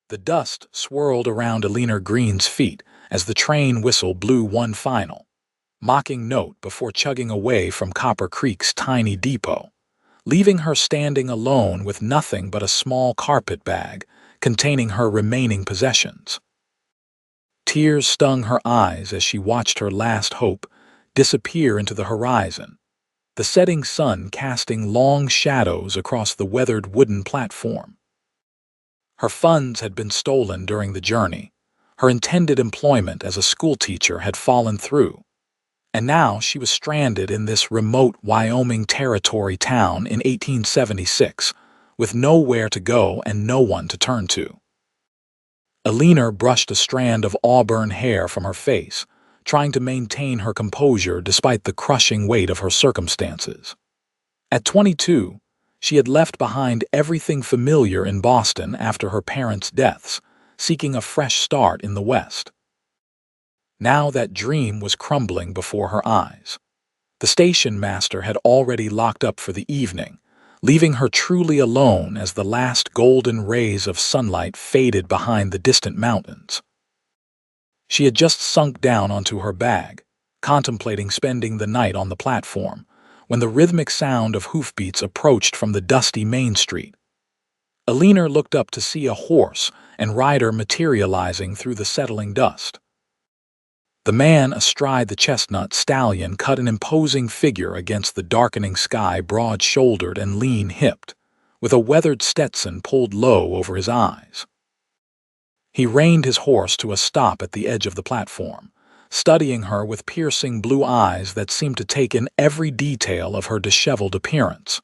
The dust swirled around Alina Green's feet as the train whistle blew one final, mocking note before chugging away from Copper Creek's tiny depot, leaving her standing alone with nothing but a small carpet bag containing her remaining possessions. Tears stung her eyes as she watched her last hope disappear into the horizon, the setting sun casting long shadows across the weathered wooden platform. Her funds had been stolen during the journey. Her intended employment as a schoolteacher had fallen through, and now she was stranded in this remote Wyoming Territory town in 1876, with nowhere to go and no one to turn to. Alina brushed a strand of auburn hair from her face, trying to maintain her composure despite the crushing weight of her circumstances. At 22, she had left behind everything familiar in Boston after her parents' deaths, seeking a fresh start in the West. Now that dream was crumbling before her eyes. The station master had already locked up for the evening, leaving her truly alone as the last golden rays of sunlight faded behind the distant mountains. She had just sunk down onto her bag, contemplating spending the night on the platform, when the rhythmic sound of hoofbeats approached from the dusty main street. Alina looked up to see a horse and rider materializing through the settling dust. The man astride the chestnut stallion cut an imposing figure against the darkening sky, broad-shouldered and lean-hipped, with a weathered Stetson pulled low over his eyes. He reined his horse to a stop at the edge of the platform, studying her with piercing blue eyes that seemed to take in every detail of her disheveled appearance.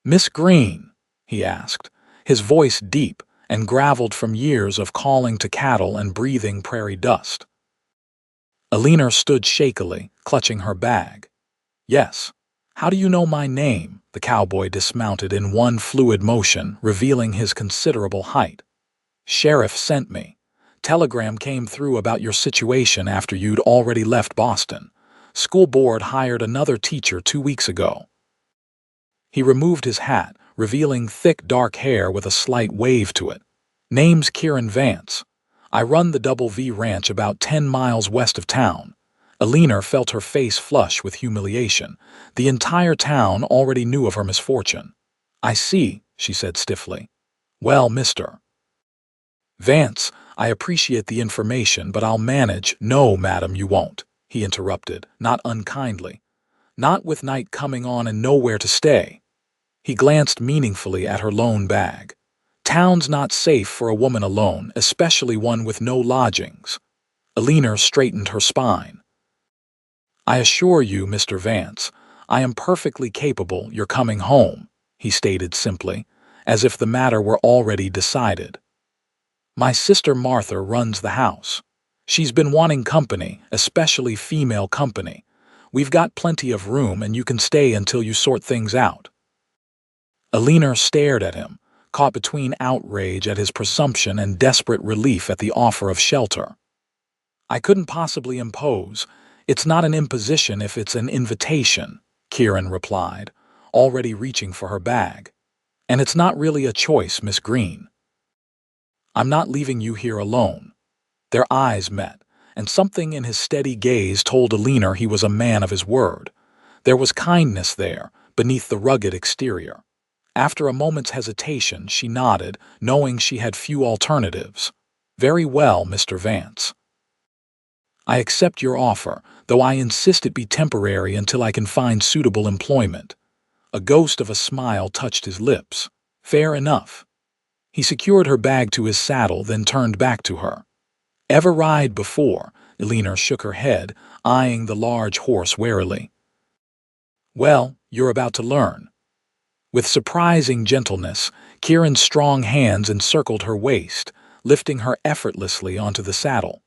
"Miss Green?" he asked, his voice deep and graveled from years of calling to cattle and breathing prairie dust. Alina stood shakily, clutching her bag. "Yes. How do you know my name?" The cowboy dismounted in one fluid motion, revealing his considerable height. "Sheriff sent me. Telegram came through about your situation after you'd already left Boston. School board hired another teacher 2 weeks ago." He removed his hat, revealing thick dark hair with a slight wave to it. "Name's Kieran Vance. I run the Double V Ranch about 10 miles west of town." Alina felt her face flush with humiliation. The entire town already knew of her misfortune. "I see," she said stiffly. "Well, Mr. Vance, I appreciate the information, but I'll manage." "No, madam, you won't," he interrupted, not unkindly. "Not with night coming on and nowhere to stay." He glanced meaningfully at her lone bag. "Town's not safe for a woman alone, especially one with no lodgings." Alina straightened her spine. "I assure you, Mr. Vance, I am perfectly capable you're coming home," he stated simply, as if the matter were already decided. "My sister Martha runs the house. She's been wanting company, especially female company. We've got plenty of room and you can stay until you sort things out." Alina stared at him, caught between outrage at his presumption and desperate relief at the offer of shelter. "I couldn't possibly impose. It's not an imposition if it's an invitation," Kieran replied, already reaching for her bag. "And it's not really a choice, Miss Green. I'm not leaving you here alone." Their eyes met, and something in his steady gaze told Alina he was a man of his word. There was kindness there, beneath the rugged exterior. After a moment's hesitation, she nodded, knowing she had few alternatives. "Very well, Mr. Vance. I accept your offer, though I insist it be temporary until I can find suitable employment." A ghost of a smile touched his lips. "Fair enough." He secured her bag to his saddle, then turned back to her. "Ever ride before?" Alina shook her head, eyeing the large horse warily. "Well, you're about to learn." With surprising gentleness, Kieran's strong hands encircled her waist, lifting her effortlessly onto the saddle.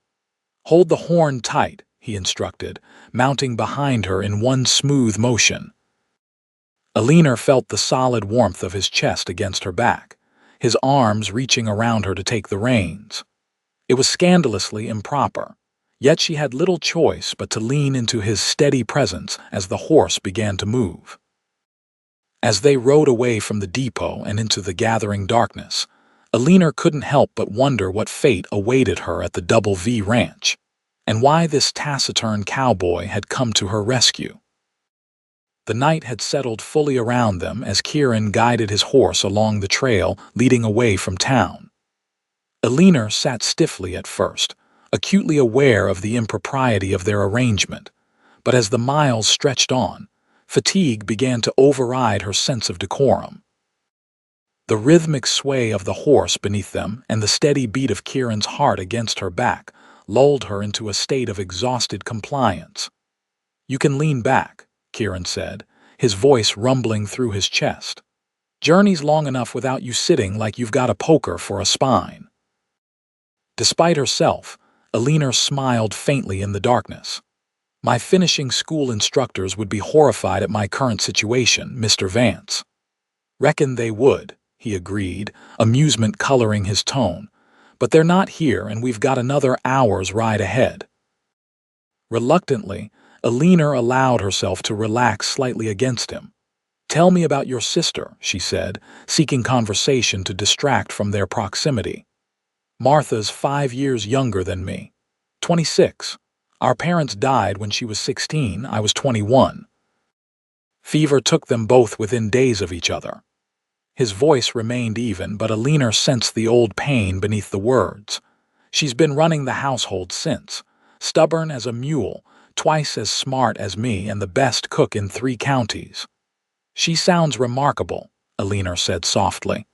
"Hold the horn tight," he instructed, mounting behind her in one smooth motion. Alina felt the solid warmth of his chest against her back, his arms reaching around her to take the reins. It was scandalously improper, yet she had little choice but to lean into his steady presence as the horse began to move. As they rode away from the depot and into the gathering darkness, Alina couldn't help but wonder what fate awaited her at the Double V Ranch, and why this taciturn cowboy had come to her rescue. The night had settled fully around them as Kieran guided his horse along the trail leading away from town. Alina sat stiffly at first, acutely aware of the impropriety of their arrangement, but as the miles stretched on, fatigue began to override her sense of decorum. The rhythmic sway of the horse beneath them and the steady beat of Kieran's heart against her back lulled her into a state of exhausted compliance. "You can lean back," Kieran said, his voice rumbling through his chest. "Journey's long enough without you sitting like you've got a poker for a spine." Despite herself, Alina smiled faintly in the darkness. "My finishing school instructors would be horrified at my current situation, Mr. Vance." "Reckon they would," he agreed, amusement coloring his tone. "But they're not here and we've got another hour's ride ahead." Reluctantly, Alina allowed herself to relax slightly against him. "Tell me about your sister," she said, seeking conversation to distract from their proximity. "Martha's 5 years younger than me. 26. Our parents died when she was 16, I was 21. Fever took them both within days of each other." His voice remained even, but Alina sensed the old pain beneath the words. "She's been running the household since. Stubborn as a mule, twice as smart as me, and the best cook in 3 counties. "She sounds remarkable," Alina said softly.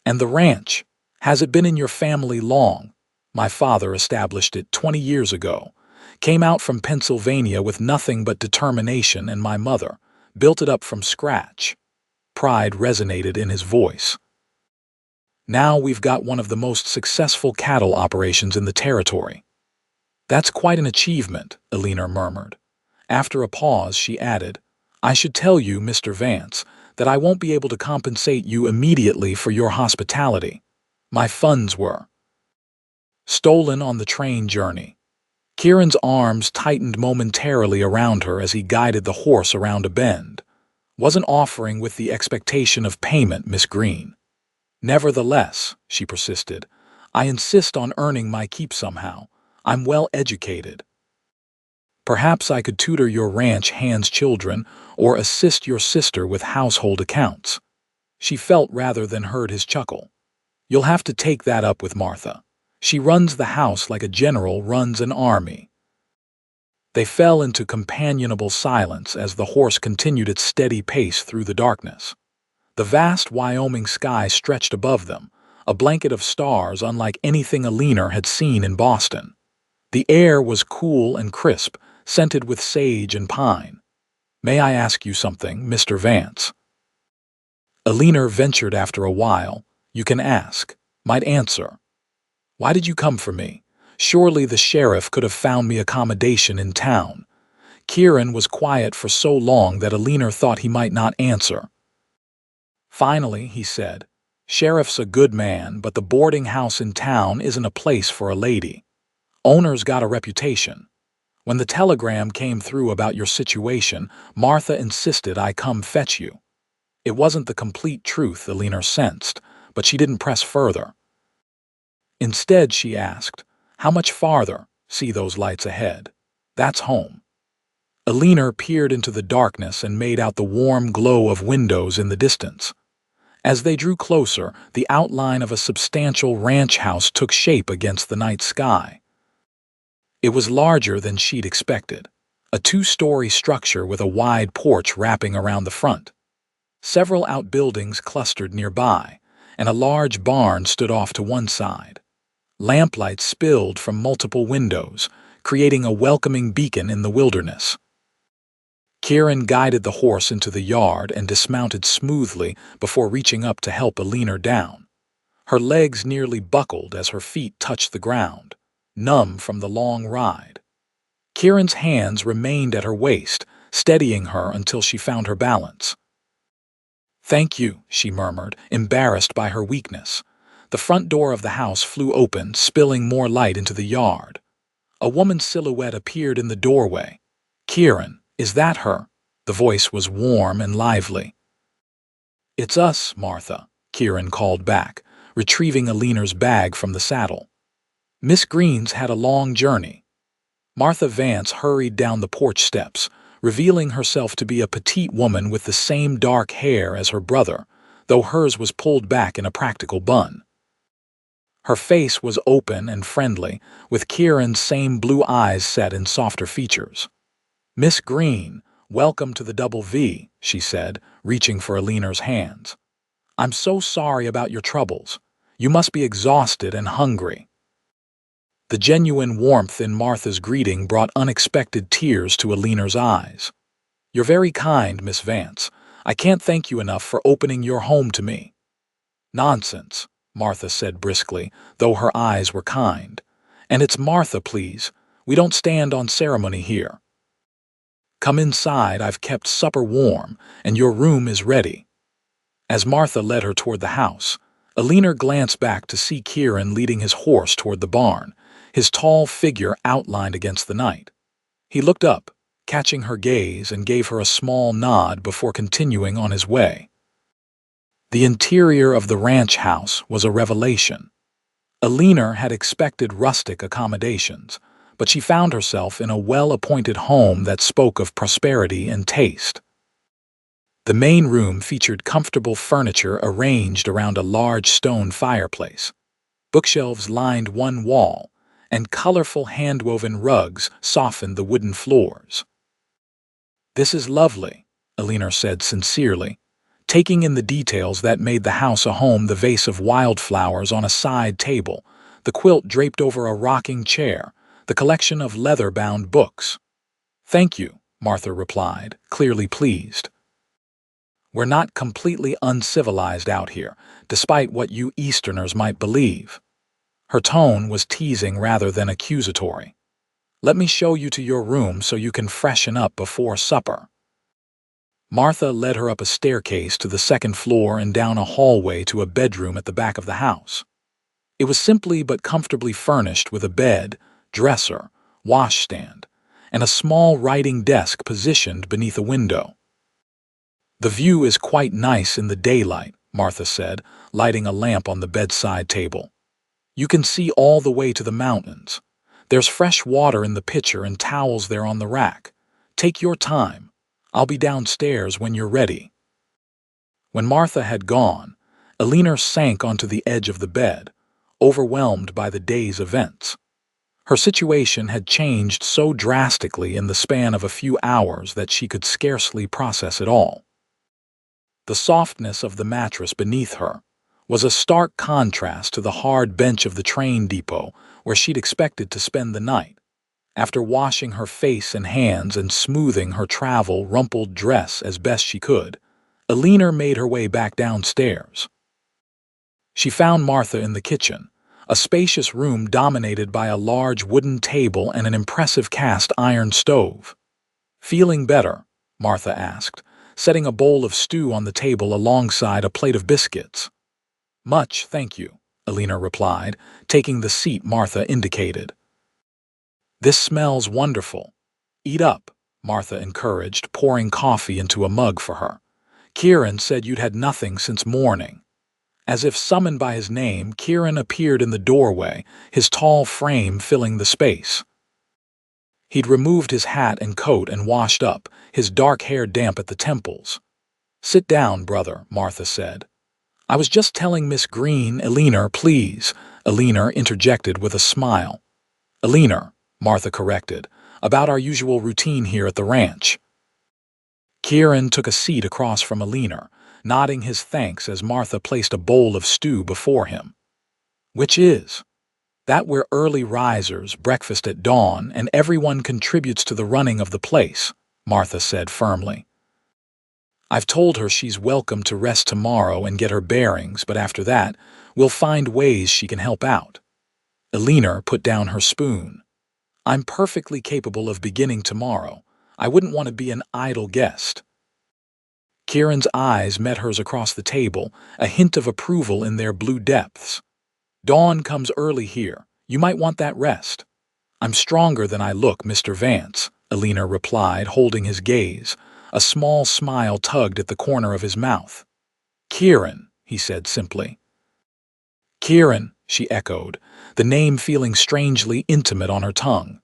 "And the ranch? Has it been in your family long?" "My father established it 20 years ago. Came out from Pennsylvania with nothing but determination, and my mother built it up from scratch." Pride resonated in his voice. "Now we've got one of the most successful cattle operations in the territory." "That's quite an achievement," Alina murmured. After a pause, she added, "I should tell you, Mr. Vance, that I won't be able to compensate you immediately for your hospitality. My funds were stolen on the train journey." Kieran's arms tightened momentarily around her as he guided the horse around a bend. "Wasn't offering with the expectation of payment, Miss Green." "Nevertheless," she persisted, "I insist on earning my keep somehow. I'm well educated. Perhaps I could tutor your ranch hand's children or assist your sister with household accounts." She felt rather than heard his chuckle. "You'll have to take that up with Martha. She runs the house like a general runs an army." They fell into companionable silence as the horse continued its steady pace through the darkness. The vast Wyoming sky stretched above them, a blanket of stars unlike anything Alina had seen in Boston. The air was cool and crisp, scented with sage and pine. "May I ask you something, Mr. Vance?" Alina ventured after a while. "You can ask. Might answer." "Why did you come for me? Surely the sheriff could have found me accommodation in town." Kieran was quiet for so long that Alina thought he might not answer. Finally, he said, "Sheriff's a good man, but the boarding house in town isn't a place for a lady. Owner's got a reputation. When the telegram came through about your situation, Martha insisted I come fetch you." It wasn't the complete truth, Alina sensed, but she didn't press further. Instead, she asked, "How much farther? See those lights ahead? That's home." Alina peered into the darkness and made out the warm glow of windows in the distance. As they drew closer, the outline of a substantial ranch house took shape against the night sky. It was larger than she'd expected, a 2-story structure with a wide porch wrapping around the front. Several outbuildings clustered nearby, and a large barn stood off to one side. Lamplight spilled from multiple windows, creating a welcoming beacon in the wilderness. Kieran guided the horse into the yard and dismounted smoothly before reaching up to help Alina down. Her legs nearly buckled as her feet touched the ground, numb from the long ride. Kieran's hands remained at her waist, steadying her until she found her balance. "Thank you," she murmured, embarrassed by her weakness. The front door of the house flew open, spilling more light into the yard. A woman's silhouette appeared in the doorway. "Kieran, is that her?" The voice was warm and lively. "It's us, Martha," Kieran called back, retrieving Alina's bag from the saddle. Miss Green's had a long journey. Martha Vance hurried down the porch steps, revealing herself to be a petite woman with the same dark hair as her brother, though hers was pulled back in a practical bun. Her face was open and friendly, with Kieran's same blue eyes set in softer features. "Miss Green, welcome to the Double V," she said, reaching for Alina's hands. "I'm so sorry about your troubles. You must be exhausted and hungry." The genuine warmth in Martha's greeting brought unexpected tears to Alina's eyes. "You're very kind, Miss Vance. I can't thank you enough for opening your home to me." "Nonsense," Martha said briskly, though her eyes were kind. "And it's Martha, please. We don't stand on ceremony here. Come inside, I've kept supper warm, and your room is ready." As Martha led her toward the house, Alina glanced back to see Kieran leading his horse toward the barn, his tall figure outlined against the night. He looked up, catching her gaze, and gave her a small nod before continuing on his way. The interior of the ranch house was a revelation. Alina had expected rustic accommodations, but she found herself in a well-appointed home that spoke of prosperity and taste. The main room featured comfortable furniture arranged around a large stone fireplace. Bookshelves lined one wall, and colorful hand-woven rugs softened the wooden floors. "This is lovely," Alina said sincerely, taking in the details that made the house a home: the vase of wildflowers on a side table, the quilt draped over a rocking chair, the collection of leather-bound books. "Thank you," Martha replied, clearly pleased. "We're not completely uncivilized out here, despite what you Easterners might believe." Her tone was teasing rather than accusatory. "Let me show you to your room so you can freshen up before supper." Martha led her up a staircase to the second floor and down a hallway to a bedroom at the back of the house. It was simply but comfortably furnished with a bed, dresser, washstand, and a small writing desk positioned beneath a window. "The view is quite nice in the daylight," Martha said, lighting a lamp on the bedside table. "You can see all the way to the mountains. There's fresh water in the pitcher and towels there on the rack. Take your time. I'll be downstairs when you're ready." When Martha had gone, Alina sank onto the edge of the bed, overwhelmed by the day's events. Her situation had changed so drastically in the span of a few hours that she could scarcely process it all. The softness of the mattress beneath her was a stark contrast to the hard bench of the train depot where she'd expected to spend the night. After washing her face and hands and smoothing her travel-rumpled dress as best she could, Alina made her way back downstairs. She found Martha in the kitchen, a spacious room dominated by a large wooden table and an impressive cast-iron stove. "Feeling better?" Martha asked, setting a bowl of stew on the table alongside a plate of biscuits. "Much, thank you," Alina replied, taking the seat Martha indicated. "This smells wonderful. Eat up," Martha encouraged, pouring coffee into a mug for her. "Kieran said you'd had nothing since morning." As if summoned by his name, Kieran appeared in the doorway, his tall frame filling the space. He'd removed his hat and coat and washed up, his dark hair damp at the temples. "Sit down, brother," Martha said. "I was just telling Miss Green—" "Alina, please," Alina interjected with a smile. "Alina," Martha corrected, "about our usual routine here at the ranch." Kieran took a seat across from Alina, nodding his thanks as Martha placed a bowl of stew before him. "Which is that we're early risers, breakfast at dawn, and everyone contributes to the running of the place," Martha said firmly. "I've told her she's welcome to rest tomorrow and get her bearings, but after that, we'll find ways she can help out." Alina put down her spoon. "I'm perfectly capable of beginning tomorrow. I wouldn't want to be an idle guest." Kieran's eyes met hers across the table, a hint of approval in their blue depths. "Dawn comes early here. You might want that rest." "I'm stronger than I look, Mr. Vance," Alina replied, holding his gaze. A small smile tugged at the corner of his mouth. "Kieran," he said simply. Kieran, she echoed, the name feeling strangely intimate on her tongue.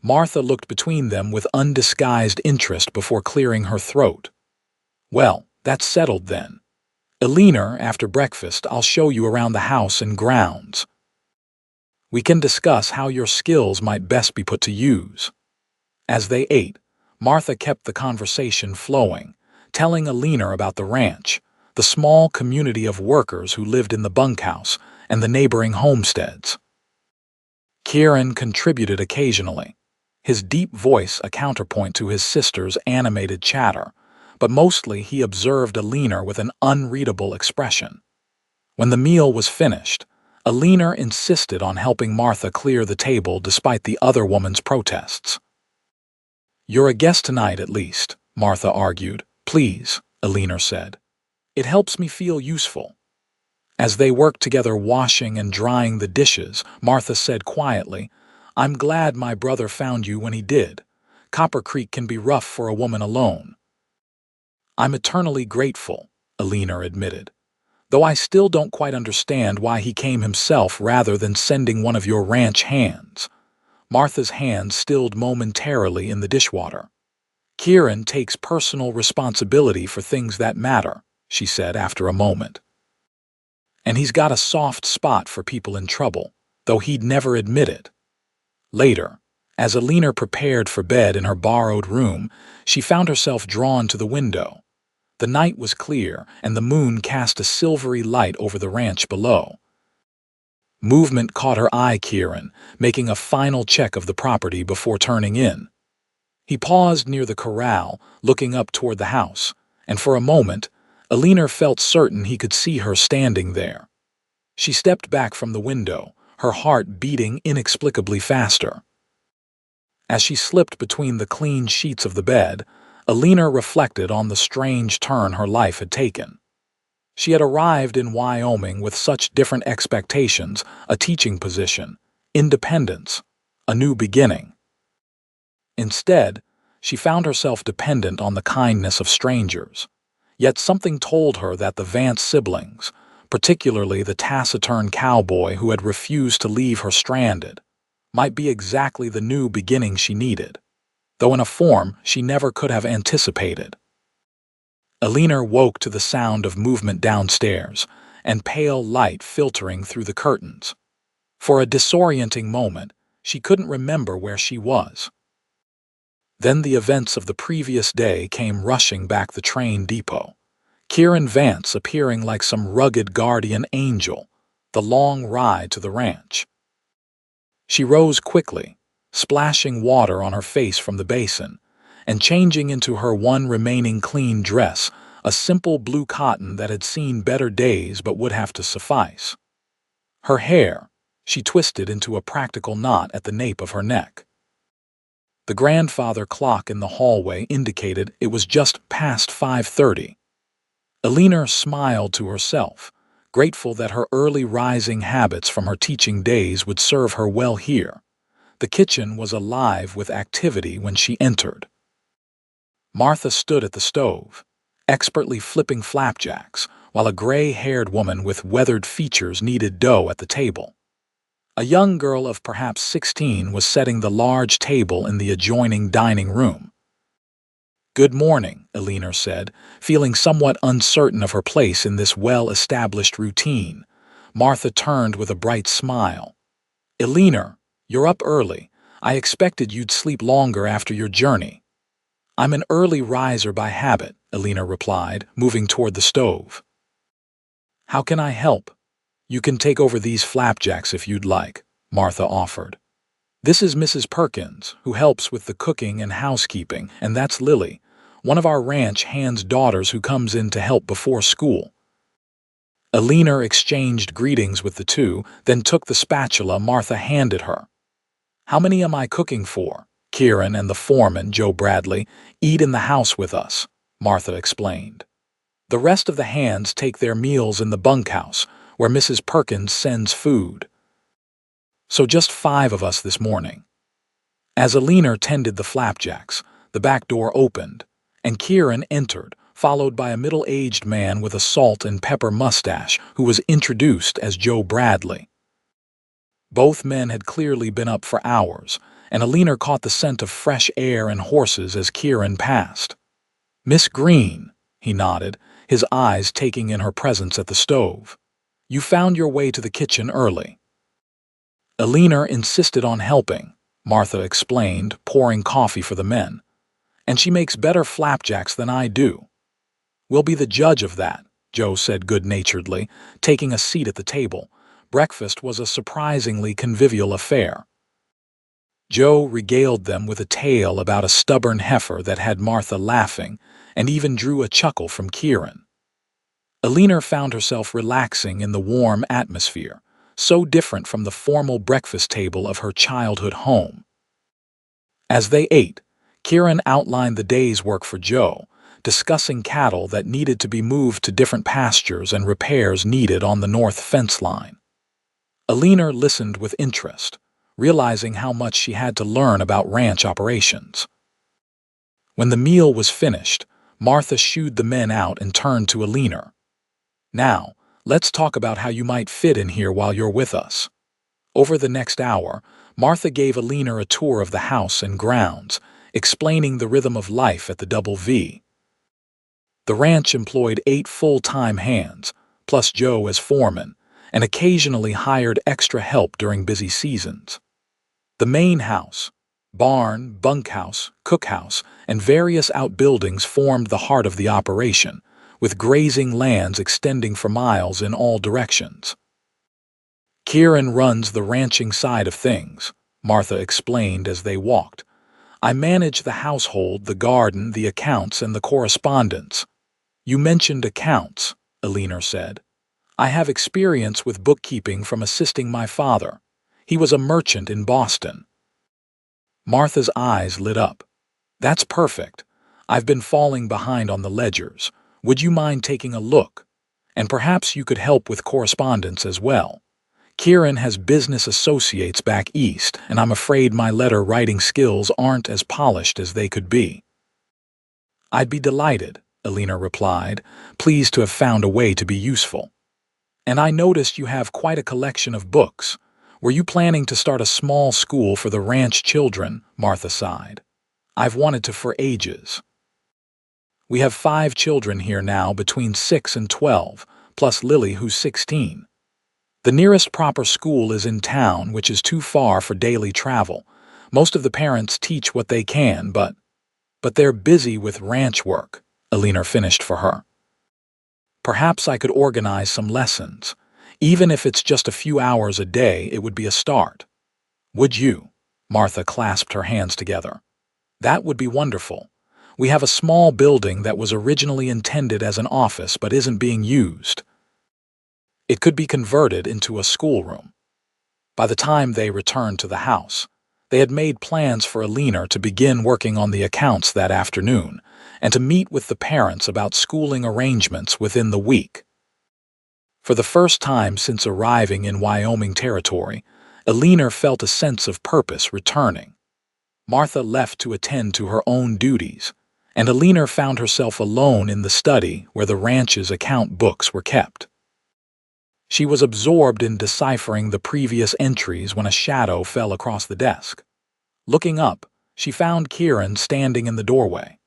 Martha looked between them with undisguised interest before clearing her throat. Well, that's settled then. Eleanor, after breakfast, I'll show you around the house and grounds. We can discuss how your skills might best be put to use. As they ate, Martha kept the conversation flowing, telling Eleanor about the ranch, the small community of workers who lived in the bunkhouse, and the neighboring homesteads. Kieran contributed occasionally, his deep voice a counterpoint to his sister's animated chatter, but mostly he observed Eleanor with an unreadable expression. When the meal was finished, Eleanor insisted on helping Martha clear the table despite the other woman's protests. "You're a guest tonight, at least," Martha argued. "Please," Eleanor said. "It helps me feel useful." As they worked together washing and drying the dishes, Martha said quietly, "I'm glad my brother found you when he did. Copper Creek can be rough for a woman alone." "I'm eternally grateful," Eleanor admitted, "though I still don't quite understand why he came himself rather than sending one of your ranch hands." Martha's hand stilled momentarily in the dishwater. "Kieran takes personal responsibility for things that matter," she said after a moment. "And he's got a soft spot for people in trouble, though he'd never admit it." Later, as Eleanor prepared for bed in her borrowed room, she found herself drawn to the window. The night was clear, and the moon cast a silvery light over the ranch below. Movement caught her eye Kieran, making a final check of the property before turning in. He paused near the corral, looking up toward the house, and for a moment, Eleanor felt certain he could see her standing there. She stepped back from the window, her heart beating inexplicably faster. As she slipped between the clean sheets of the bed, Eleanor reflected on the strange turn her life had taken. She had arrived in Wyoming with such different expectations, a teaching position, independence, a new beginning. Instead, she found herself dependent on the kindness of strangers. Yet something told her that the Vance siblings, particularly the taciturn Cowboy who had refused to leave her stranded, might be exactly the new beginning she needed, though in a form she never could have anticipated. Eleanor woke to the sound of movement downstairs and pale light filtering through the curtains. For a disorienting moment, she couldn't remember where she was. Then the events of the previous day came rushing back the train depot. Kieran Vance appearing like some rugged guardian angel, the long ride to the ranch. She rose quickly, splashing water on her face from the basin, and changing into her one remaining clean dress, a simple blue cotton that had seen better days but would have to suffice. Her hair, she twisted into a practical knot at the nape of her neck. The grandfather clock in the hallway indicated it was just past 5:30. Eleanor smiled to herself, grateful that her early rising habits from her teaching days would serve her well here. The kitchen was alive with activity when she entered. Martha stood at the stove, expertly flipping flapjacks, while a gray-haired woman with weathered features kneaded dough at the table. A young girl of perhaps 16 was setting the large table in the adjoining dining room. "Good morning," Eleanor said, feeling somewhat uncertain of her place in this well-established routine. Martha turned with a bright smile. "Eleanor, you're up early. I expected you'd sleep longer after your journey." "I'm an early riser by habit," Eleanor replied, moving toward the stove. "How can I help?" "You can take over these flapjacks if you'd like," Martha offered. "This is Mrs. Perkins, who helps with the cooking and housekeeping, and that's Lily, one of our ranch hand's daughters who comes in to help before school." Eleanor exchanged greetings with the two, then took the spatula Martha handed her. "How many am I cooking for?" "Kieran and the foreman, Joe Bradley, eat in the house with us," Martha explained. "The rest of the hands take their meals in the bunkhouse, where Mrs. Perkins sends food. So just 5 of us this morning." As Eleanor tended the flapjacks, the back door opened, and Kieran entered, followed by a middle-aged man with a salt and pepper mustache who was introduced as Joe Bradley. Both men had clearly been up for hours, and Alina caught the scent of fresh air and horses as Kieran passed. "Miss Green," he nodded, his eyes taking in her presence at the stove. "You found your way to the kitchen early." "Alina insisted on helping," Martha explained, pouring coffee for the men. "And she makes better flapjacks than I do." "We'll be the judge of that," Joe said good-naturedly, taking a seat at the table. Breakfast was a surprisingly convivial affair. Joe regaled them with a tale about a stubborn heifer that had Martha laughing, and even drew a chuckle from Kieran. Alina found herself relaxing in the warm atmosphere, so different from the formal breakfast table of her childhood home. As they ate, Kieran outlined the day's work for Joe, discussing cattle that needed to be moved to different pastures and repairs needed on the north fence line. Alina listened with interest, realizing how much she had to learn about ranch operations. When the meal was finished, Martha shooed the men out and turned to Alina. "Now, let's talk about how you might fit in here while you're with us." Over the next hour, Martha gave Alina a tour of the house and grounds, explaining the rhythm of life at the Double V. The ranch employed 8 full-time hands, plus Joe as foreman, and occasionally hired extra help during busy seasons. The main house, barn, bunkhouse, cookhouse, and various outbuildings formed the heart of the operation, with grazing lands extending for miles in all directions. "Kieran runs the ranching side of things," Martha explained as they walked. "I manage the household, the garden, the accounts, and the correspondence." "You mentioned accounts," Alina said. "I have experience with bookkeeping from assisting my father. He was a merchant in Boston." Martha's eyes lit up. "That's perfect. I've been falling behind on the ledgers. Would you mind taking a look? And perhaps you could help with correspondence as well. Kieran has business associates back east, and I'm afraid my letter-writing skills aren't as polished as they could be." "I'd be delighted," Alina replied, pleased to have found a way to be useful. "And I noticed you have quite a collection of books. Were you planning to start a small school for the ranch children?" Martha sighed. "I've wanted to for ages. We have 5 children here now between 6 and 12, plus Lily who's 16. The nearest proper school is in town, which is too far for daily travel. Most of the parents teach what they can, but they're busy with ranch work," Alina finished for her. "Perhaps I could organize some lessons. Even if it's just a few hours a day, it would be a start." "Would you?" Martha clasped her hands together. "That would be wonderful. We have a small building that was originally intended as an office but isn't being used. It could be converted into a schoolroom." By the time they returned to the house, they had made plans for Alina to begin working on the accounts that afternoon and to meet with the parents about schooling arrangements within the week. For the first time since arriving in Wyoming territory, Alina felt a sense of purpose returning. Martha left to attend to her own duties, and Alina found herself alone in the study where the ranch's account books were kept. She was absorbed in deciphering the previous entries when a shadow fell across the desk. Looking up, she found Kieran standing in the doorway.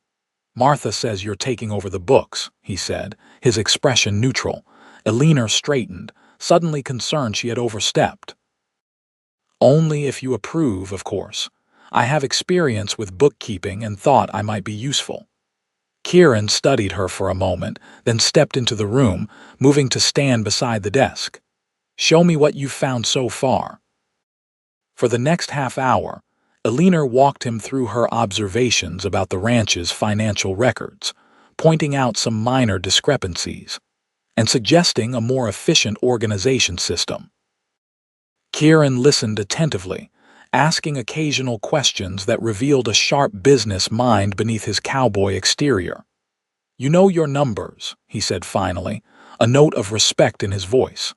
"Martha says you're taking over the books," he said, his expression neutral. Alina straightened, suddenly concerned she had overstepped. "Only if you approve, of course. I have experience with bookkeeping and thought I might be useful." Kieran studied her for a moment, then stepped into the room, moving to stand beside the desk. "Show me what you've found so far." For the next half hour, Alina walked him through her observations about the ranch's financial records, pointing out some minor discrepancies, and suggesting a more efficient organization system. Kieran listened attentively, asking occasional questions that revealed a sharp business mind beneath his cowboy exterior. "You know your numbers," he said finally, a note of respect in his voice.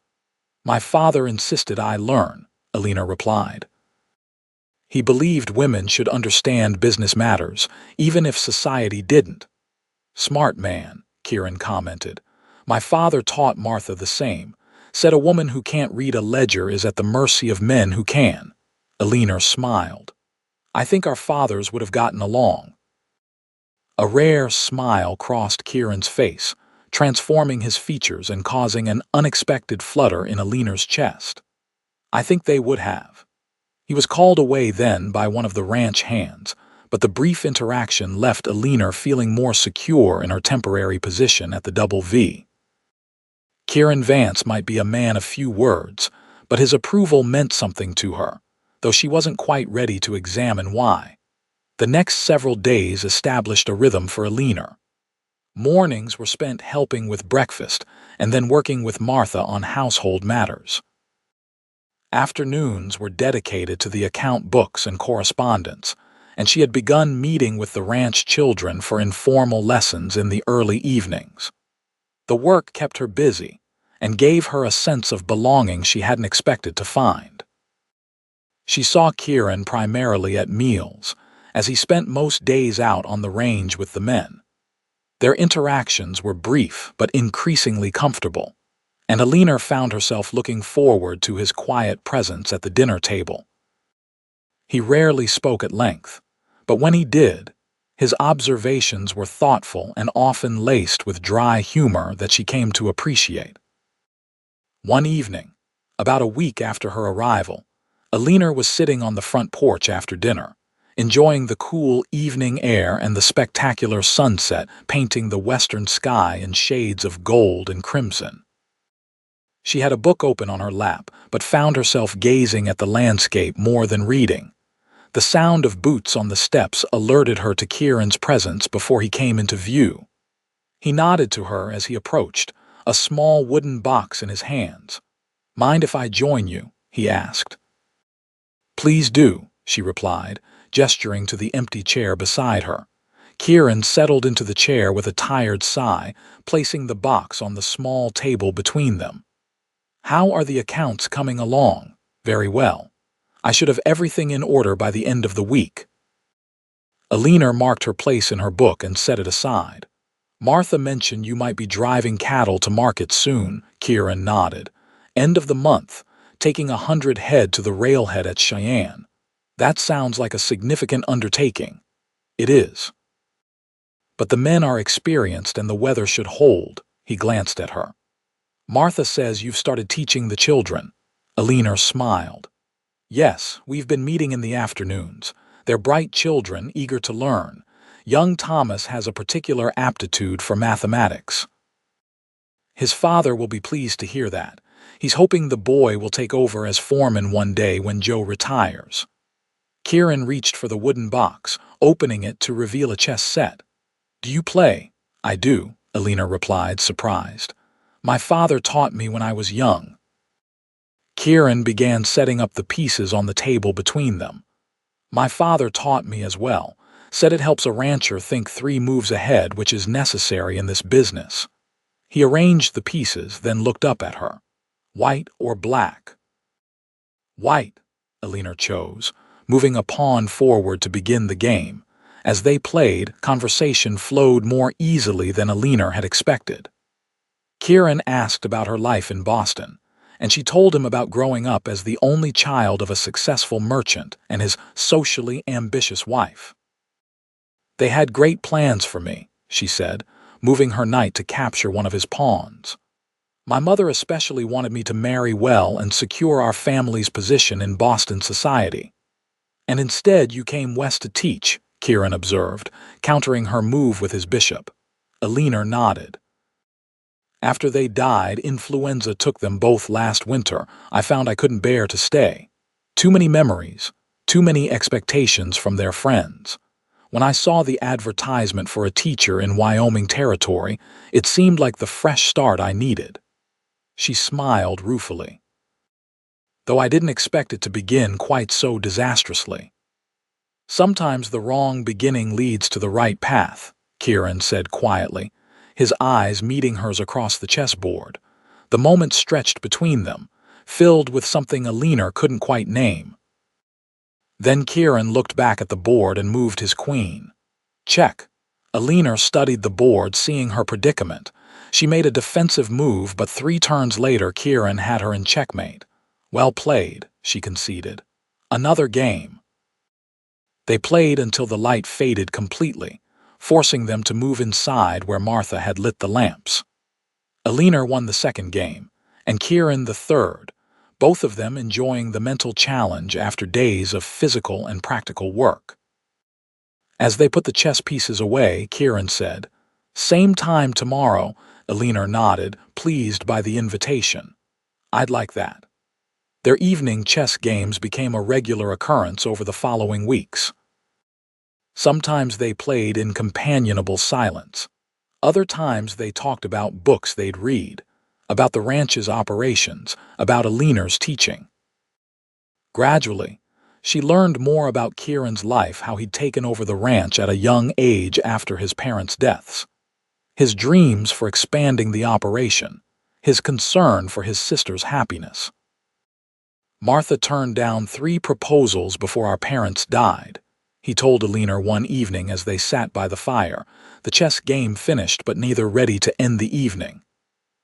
"My father insisted I learn," Alina replied. He believed women should understand business matters, even if society didn't. "Smart man," Kieran commented. My father taught Martha the same. Said a woman who can't read a ledger is at the mercy of men who can. Alina smiled. I think our fathers would have gotten along. A rare smile crossed Kieran's face, transforming his features and causing an unexpected flutter in Alina's chest. I think they would have. He was called away then by one of the ranch hands, but the brief interaction left Alina feeling more secure in her temporary position at the Double V. Kieran Vance might be a man of few words, but his approval meant something to her, though she wasn't quite ready to examine why. The next several days established a rhythm for Alina. Mornings were spent helping with breakfast and then working with Martha on household matters. Afternoons were dedicated to the account books and correspondence, and she had begun meeting with the ranch children for informal lessons in the early evenings. The work kept her busy and gave her a sense of belonging she hadn't expected to find. She saw Kieran primarily at meals, as he spent most days out on the range with the men. Their interactions were brief but increasingly comfortable, and Alina found herself looking forward to his quiet presence at the dinner table. He rarely spoke at length, but when he did, his observations were thoughtful and often laced with dry humor that she came to appreciate. One evening, about a week after her arrival, Alina was sitting on the front porch after dinner, enjoying the cool evening air and the spectacular sunset painting the western sky in shades of gold and crimson. She had a book open on her lap, but found herself gazing at the landscape more than reading. The sound of boots on the steps alerted her to Kieran's presence before he came into view. He nodded to her as he approached, a small wooden box in his hands. Mind if I join you? He asked. Please do, she replied, gesturing to the empty chair beside her. Kieran settled into the chair with a tired sigh, placing the box on the small table between them. How are the accounts coming along? Very well. I should have everything in order by the end of the week. Alina marked her place in her book and set it aside. Martha mentioned you might be driving cattle to market soon, Kieran nodded. End of the month, taking 100 head to the railhead at Cheyenne. That sounds like a significant undertaking. It is. But the men are experienced and the weather should hold, he glanced at her. Martha says you've started teaching the children. Alina smiled. Yes, we've been meeting in the afternoons. They're bright children, eager to learn. Young Thomas has a particular aptitude for mathematics. His father will be pleased to hear that. He's hoping the boy will take over as foreman one day when Joe retires. Kieran reached for the wooden box, opening it to reveal a chess set. Do you play? I do, Alina replied, surprised. My father taught me when I was young. Kieran began setting up the pieces on the table between them. My father taught me as well, said it helps a rancher think 3 moves ahead, which is necessary in this business. He arranged the pieces, then looked up at her. White or black? White, Alina chose, moving a pawn forward to begin the game. As they played, conversation flowed more easily than Alina had expected. Kieran asked about her life in Boston, and she told him about growing up as the only child of a successful merchant and his socially ambitious wife. They had great plans for me, she said, moving her knight to capture one of his pawns. My mother especially wanted me to marry well and secure our family's position in Boston society. And instead you came west to teach, Kieran observed, countering her move with his bishop. Alina nodded. After they died, influenza took them both last winter. I found I couldn't bear to stay. Too many memories, too many expectations from their friends. When I saw the advertisement for a teacher in Wyoming Territory, it seemed like the fresh start I needed. She smiled ruefully. Though I didn't expect it to begin quite so disastrously. Sometimes the wrong beginning leads to the right path, Kieran said quietly, his eyes meeting hers across the chessboard. The moment stretched between them, filled with something Alina couldn't quite name. Then Kieran looked back at the board and moved his queen. Check. Alina studied the board, seeing her predicament. She made a defensive move, but 3 turns later Kieran had her in checkmate. Well played, she conceded. Another game. They played until the light faded completely, forcing them to move inside where Martha had lit the lamps. Alina won the second game, and Kieran the third, both of them enjoying the mental challenge after days of physical and practical work. As they put the chess pieces away, Kieran said, "Same time tomorrow." Alina nodded, pleased by the invitation. "I'd like that." Their evening chess games became a regular occurrence over the following weeks. Sometimes they played in companionable silence. Other times they talked about books they'd read, about the ranch's operations, about Alina's teaching. Gradually, she learned more about Kieran's life, how he'd taken over the ranch at a young age after his parents' deaths, his dreams for expanding the operation, his concern for his sister's happiness. "Martha turned down 3 proposals before our parents died," he told Alina one evening as they sat by the fire, the chess game finished but neither ready to end the evening.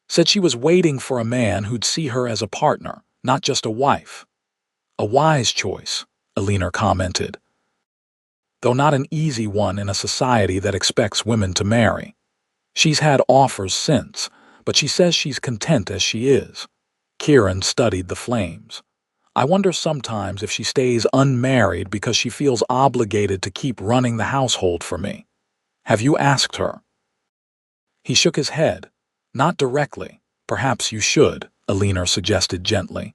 "Said she was waiting for a man who'd see her as a partner, not just a wife." "A wise choice," Alina commented, "though not an easy one in a society that expects women to marry. She's had offers since, but she says she's content as she is." Kieran studied the flames. "I wonder sometimes if she stays unmarried because she feels obligated to keep running the household for me. Have you asked her?" He shook his head. "Not directly. Perhaps you should," Alina suggested gently.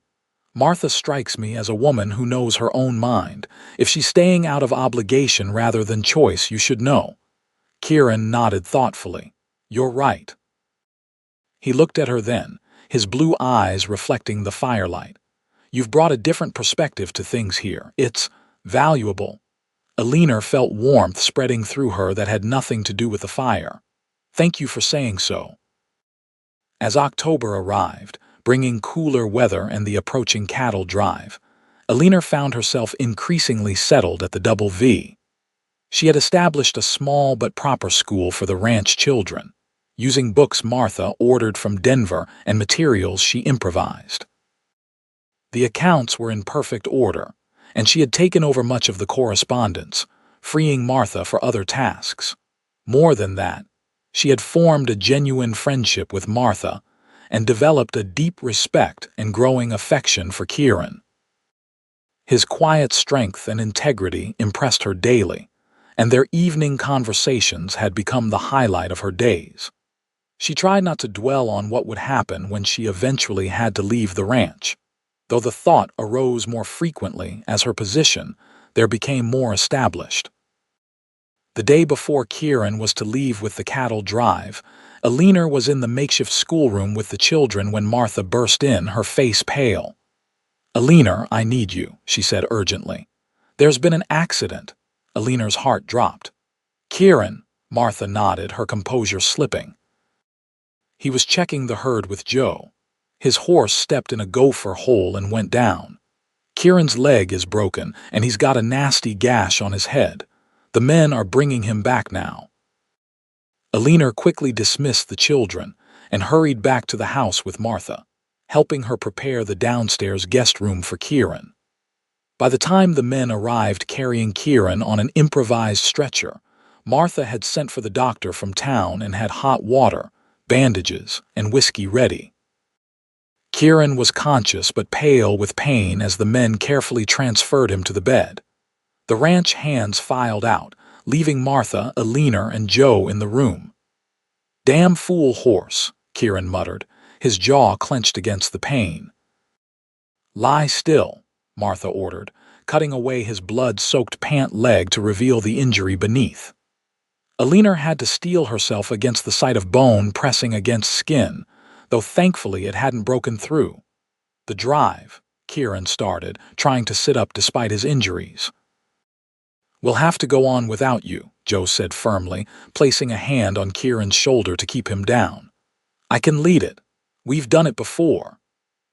"Martha strikes me as a woman who knows her own mind. If she's staying out of obligation rather than choice, you should know." Kieran nodded thoughtfully. "You're right." He looked at her then, his blue eyes reflecting the firelight. "You've brought a different perspective to things here. It's valuable." Alina felt warmth spreading through her that had nothing to do with the fire. "Thank you for saying so." As October arrived, bringing cooler weather and the approaching cattle drive, Alina found herself increasingly settled at the Double V. She had established a small but proper school for the ranch children, using books Martha ordered from Denver and materials she improvised. The accounts were in perfect order, and she had taken over much of the correspondence, freeing Martha for other tasks. More than that, she had formed a genuine friendship with Martha and developed a deep respect and growing affection for Kieran. His quiet strength and integrity impressed her daily, and their evening conversations had become the highlight of her days. She tried not to dwell on what would happen when she eventually had to leave the ranch, though the thought arose more frequently as her position there became more established. The day before Kieran was to leave with the cattle drive, Alina was in the makeshift schoolroom with the children when Martha burst in, her face pale. "Alina, I need you," she said urgently. "There's been an accident." Alina's heart dropped. "Kieran," Martha nodded, her composure slipping. "He was checking the herd with Joe. His horse stepped in a gopher hole and went down. Kieran's leg is broken, and he's got a nasty gash on his head. The men are bringing him back now." Alina quickly dismissed the children and hurried back to the house with Martha, helping her prepare the downstairs guest room for Kieran. By the time the men arrived carrying Kieran on an improvised stretcher, Martha had sent for the doctor from town and had hot water, bandages, and whiskey ready. Kieran was conscious but pale with pain as the men carefully transferred him to the bed. The ranch hands filed out, leaving Martha, Alina, and Joe in the room. "Damn fool horse," Kieran muttered, his jaw clenched against the pain. "Lie still," Martha ordered, cutting away his blood-soaked pant leg to reveal the injury beneath. Alina had to steel herself against the sight of bone pressing against skin, though thankfully it hadn't broken through. "The drive," Kieran started, trying to sit up despite his injuries. "We'll have to go on without you," Joe said firmly, placing a hand on Kieran's shoulder to keep him down. "I can lead it. We've done it before."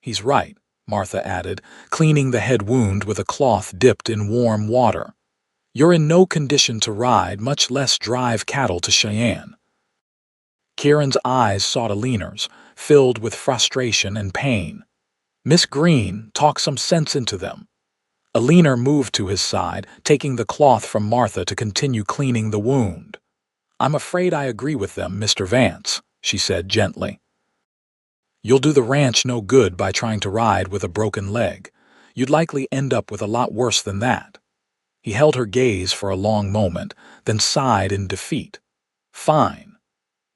"He's right," Martha added, cleaning the head wound with a cloth dipped in warm water. You're in no condition to ride, much less drive cattle to Cheyenne." Kieran's eyes sought Alina's, filled with frustration and pain. "Miss Green, talk some sense into them." Alina moved to his side, taking the cloth from Martha to continue cleaning the wound. "I'm afraid I agree with them, Mr. Vance," she said gently. "You'll do the ranch no good by trying to ride with a broken leg. You'd likely end up with a lot worse than that." He held her gaze for a long moment, then sighed in defeat. "Fine.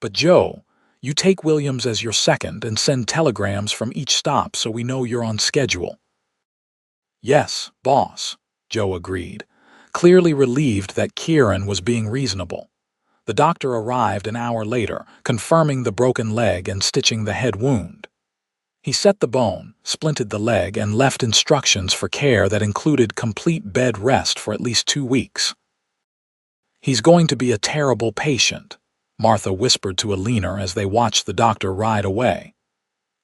But Joe, you take Williams as your second and send telegrams from each stop so we know you're on schedule." "Yes, boss," Joe agreed, clearly relieved that Kieran was being reasonable. The doctor arrived an hour later, confirming the broken leg and stitching the head wound. He set the bone, splinted the leg, and left instructions for care that included complete bed rest for at least 2 weeks. "He's going to be a terrible patient," Martha whispered to Alina as they watched the doctor ride away.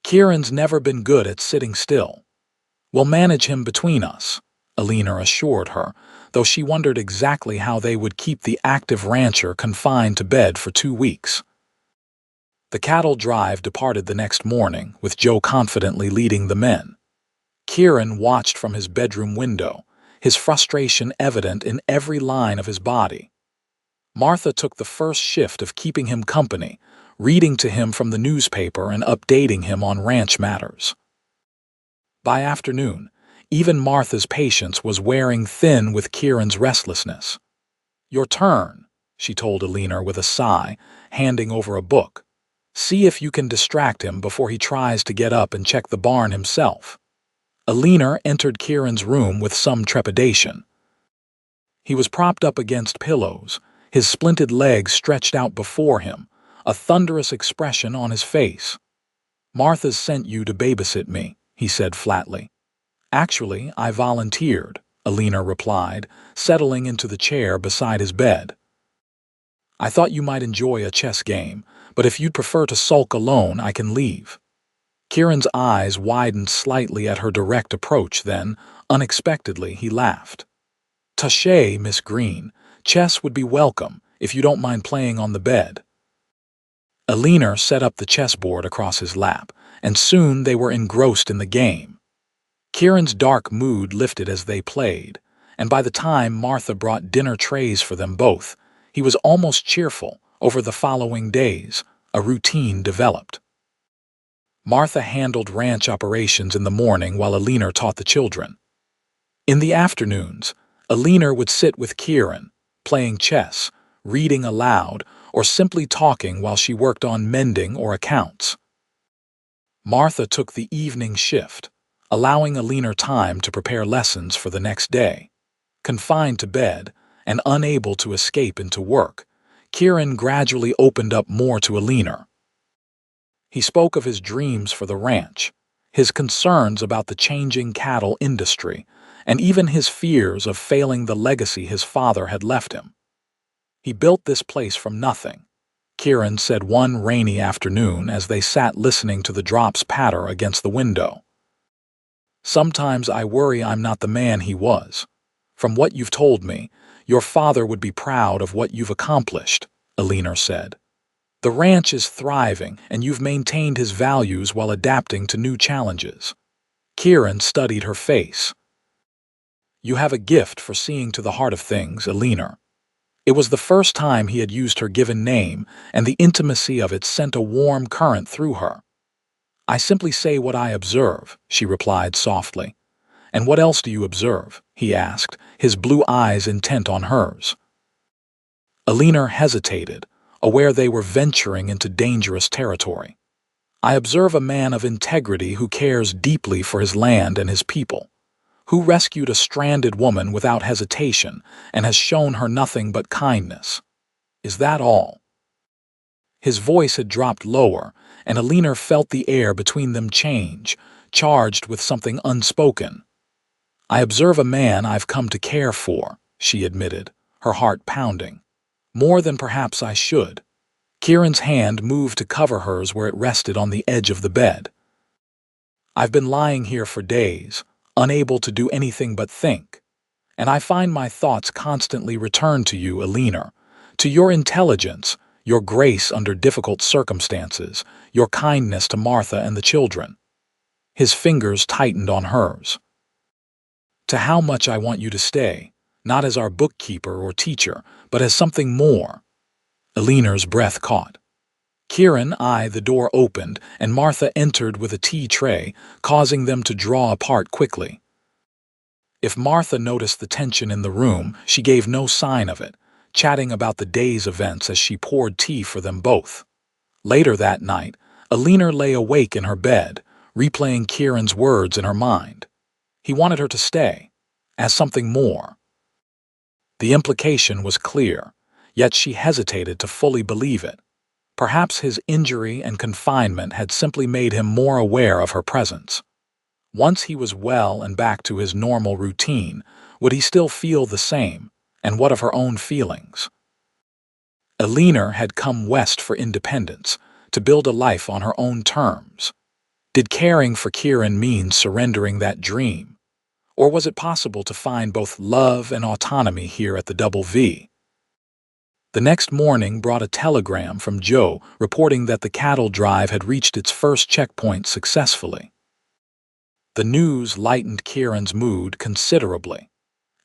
"Kieran's never been good at sitting still." "We'll manage him between us," Alina assured her, though she wondered exactly how they would keep the active rancher confined to bed for 2 weeks. The cattle drive departed the next morning, with Joe confidently leading the men. Kieran watched from his bedroom window, his frustration evident in every line of his body. Martha took the first shift of keeping him company, reading to him from the newspaper and updating him on ranch matters. By afternoon, even Martha's patience was wearing thin with Kieran's restlessness. "Your turn," she told Alina with a sigh, handing over a book. "See if you can distract him before he tries to get up and check the barn himself." Alina entered Kieran's room with some trepidation. He was propped up against pillows, his splinted legs stretched out before him, a thunderous expression on his face. "Martha's sent you to babysit me," he said flatly. "Actually, I volunteered," Alina replied, settling into the chair beside his bed. "I thought you might enjoy a chess game, but if you'd prefer to sulk alone, I can leave." Kieran's eyes widened slightly at her direct approach, then, unexpectedly, he laughed. "Touché, Miss Green. Chess would be welcome, if you don't mind playing on the bed." Alina set up the chessboard across his lap, and soon they were engrossed in the game. Kieran's dark mood lifted as they played, and by the time Martha brought dinner trays for them both, he was almost cheerful. Over the following days, a routine developed. Martha handled ranch operations in the morning while Alina taught the children. In the afternoons, Alina would sit with Kieran, playing chess, reading aloud, or simply talking while she worked on mending or accounts. Martha took the evening shift, allowing Alina time to prepare lessons for the next day. Confined to bed and unable to escape into work, Kieran gradually opened up more to Alina. He spoke of his dreams for the ranch, his concerns about the changing cattle industry, and even his fears of failing the legacy his father had left him. "He built this place from nothing," Kieran said one rainy afternoon as they sat listening to the drops patter against the window. "Sometimes I worry I'm not the man he was. From what you've told me, your father would be proud of what you've accomplished," Alina said. "The ranch is thriving, and you've maintained his values while adapting to new challenges." Kieran studied her face. "You have a gift for seeing to the heart of things, Alina." It was the first time he had used her given name, and the intimacy of it sent a warm current through her. "I simply say what I observe," she replied softly. "And what else do you observe?" he asked, his blue eyes intent on hers. Alina hesitated, aware they were venturing into dangerous territory. "I observe a man of integrity who cares deeply for his land and his people, who rescued a stranded woman without hesitation and has shown her nothing but kindness. Is that all?" His voice had dropped lower, and Alina felt the air between them change, charged with something unspoken. "I observe a man I've come to care for," she admitted, her heart pounding. "More than perhaps I should." Kieran's hand moved to cover hers where it rested on the edge of the bed. "I've been lying here for days, unable to do anything but think. and I find my thoughts constantly return to you, Alina, to your intelligence, your grace under difficult circumstances, your kindness to Martha and the children." His fingers tightened on hers. "To how much I want you to stay, not as our bookkeeper or teacher, but as something more." Alina's breath caught. The door opened, and Martha entered with a tea tray, causing them to draw apart quickly. If Martha noticed the tension in the room, she gave no sign of it, chatting about the day's events as she poured tea for them both. Later that night, Alina lay awake in her bed, replaying Kieran's words in her mind. He wanted her to stay, as something more. The implication was clear, yet she hesitated to fully believe it. Perhaps his injury and confinement had simply made him more aware of her presence. Once he was well and back to his normal routine, would he still feel the same? And what of her own feelings? Alina had come west for independence, to build a life on her own terms. Did caring for Kieran mean surrendering that dream? Or was it possible to find both love and autonomy here at the Double V? The next morning brought a telegram from Joe reporting that the cattle drive had reached its first checkpoint successfully. The news lightened Kieran's mood considerably,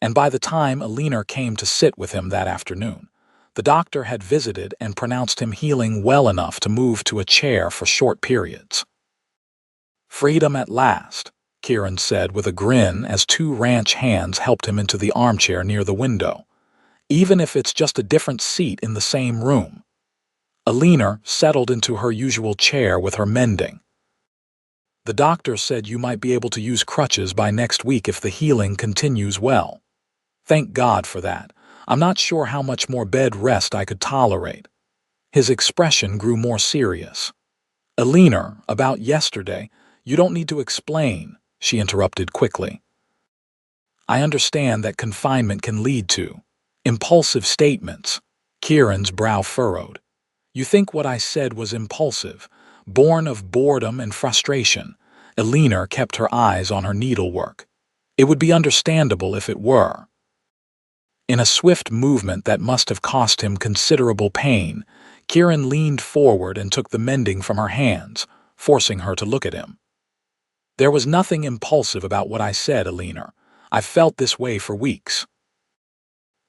and by the time Alina came to sit with him that afternoon, the doctor had visited and pronounced him healing well enough to move to a chair for short periods. "Freedom at last," Kieran said with a grin as two ranch hands helped him into the armchair near the window. "Even if it's just a different seat in the same room." Alina settled into her usual chair with her mending. "The doctor said you might be able to use crutches by next week if the healing continues well." "Thank God for that. I'm not sure how much more bed rest I could tolerate." His expression grew more serious. "Alina, about yesterday, you don't need to explain," she interrupted quickly. "I understand that confinement can lead to impulsive statements." Kieran's brow furrowed. "You think what I said was impulsive, born of boredom and frustration?" Alina kept her eyes on her needlework. "It would be understandable if it were." In a swift movement that must have cost him considerable pain, Kieran leaned forward and took the mending from her hands, forcing her to look at him. "There was nothing impulsive about what I said, Alina. I've felt this way for weeks.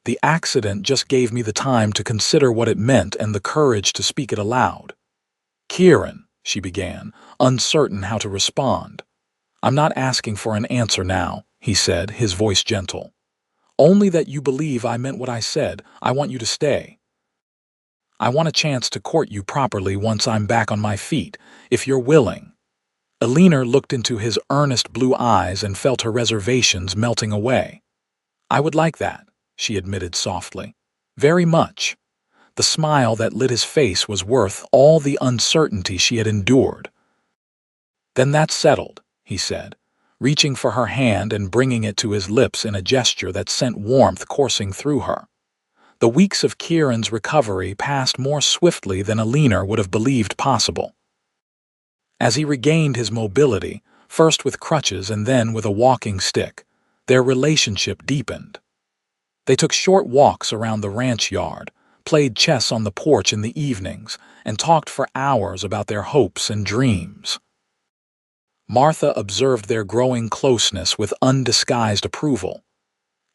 The accident just gave me the time to consider what it meant and the courage to speak it aloud." "Kieran," she began, uncertain how to respond. "I'm not asking for an answer now," he said, his voice gentle. "Only that you believe I meant what I said. I want you to stay. I want a chance to court you properly once I'm back on my feet, if you're willing." Alina looked into his earnest blue eyes and felt her reservations melting away. "I would like that," she admitted softly. "Very much." The smile that lit his face was worth all the uncertainty she had endured. "Then that's settled," he said, reaching for her hand and bringing it to his lips in a gesture that sent warmth coursing through her. The weeks of Kieran's recovery passed more swiftly than Alina would have believed possible. As he regained his mobility, first with crutches and then with a walking stick, their relationship deepened. They took short walks around the ranch yard, played chess on the porch in the evenings, and talked for hours about their hopes and dreams. Martha observed their growing closeness with undisguised approval.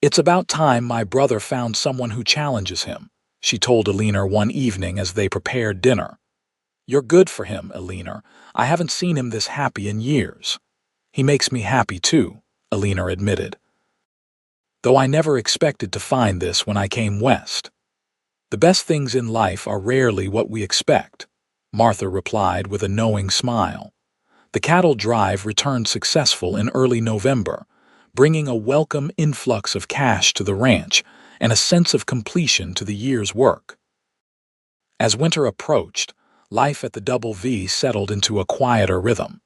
"It's about time my brother found someone who challenges him," she told Alina one evening as they prepared dinner. "You're good for him, Alina. I haven't seen him this happy in years." "He makes me happy too," Alina admitted. "Though I never expected to find this when I came west." "The best things in life are rarely what we expect," Martha replied with a knowing smile. The cattle drive returned successful in early November, bringing a welcome influx of cash to the ranch and a sense of completion to the year's work. As winter approached, life at the Double V settled into a quieter rhythm.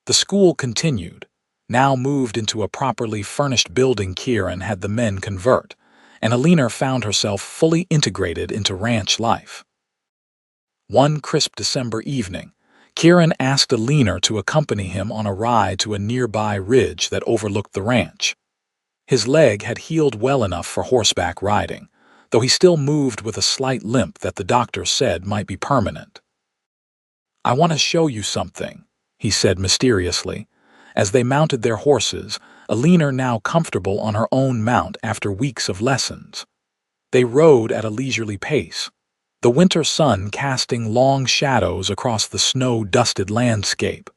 The school continued, now moved into a properly furnished building. Kieran had the men convert, and Alina found herself fully integrated into ranch life. One crisp December evening, Kieran asked Alina to accompany him on a ride to a nearby ridge that overlooked the ranch. His leg had healed well enough for horseback riding, though he still moved with a slight limp that the doctor said might be permanent. "I want to show you something," he said mysteriously, as they mounted their horses, Alina now comfortable on her own mount after weeks of lessons. They rode at a leisurely pace, the winter sun casting long shadows across the snow-dusted landscape.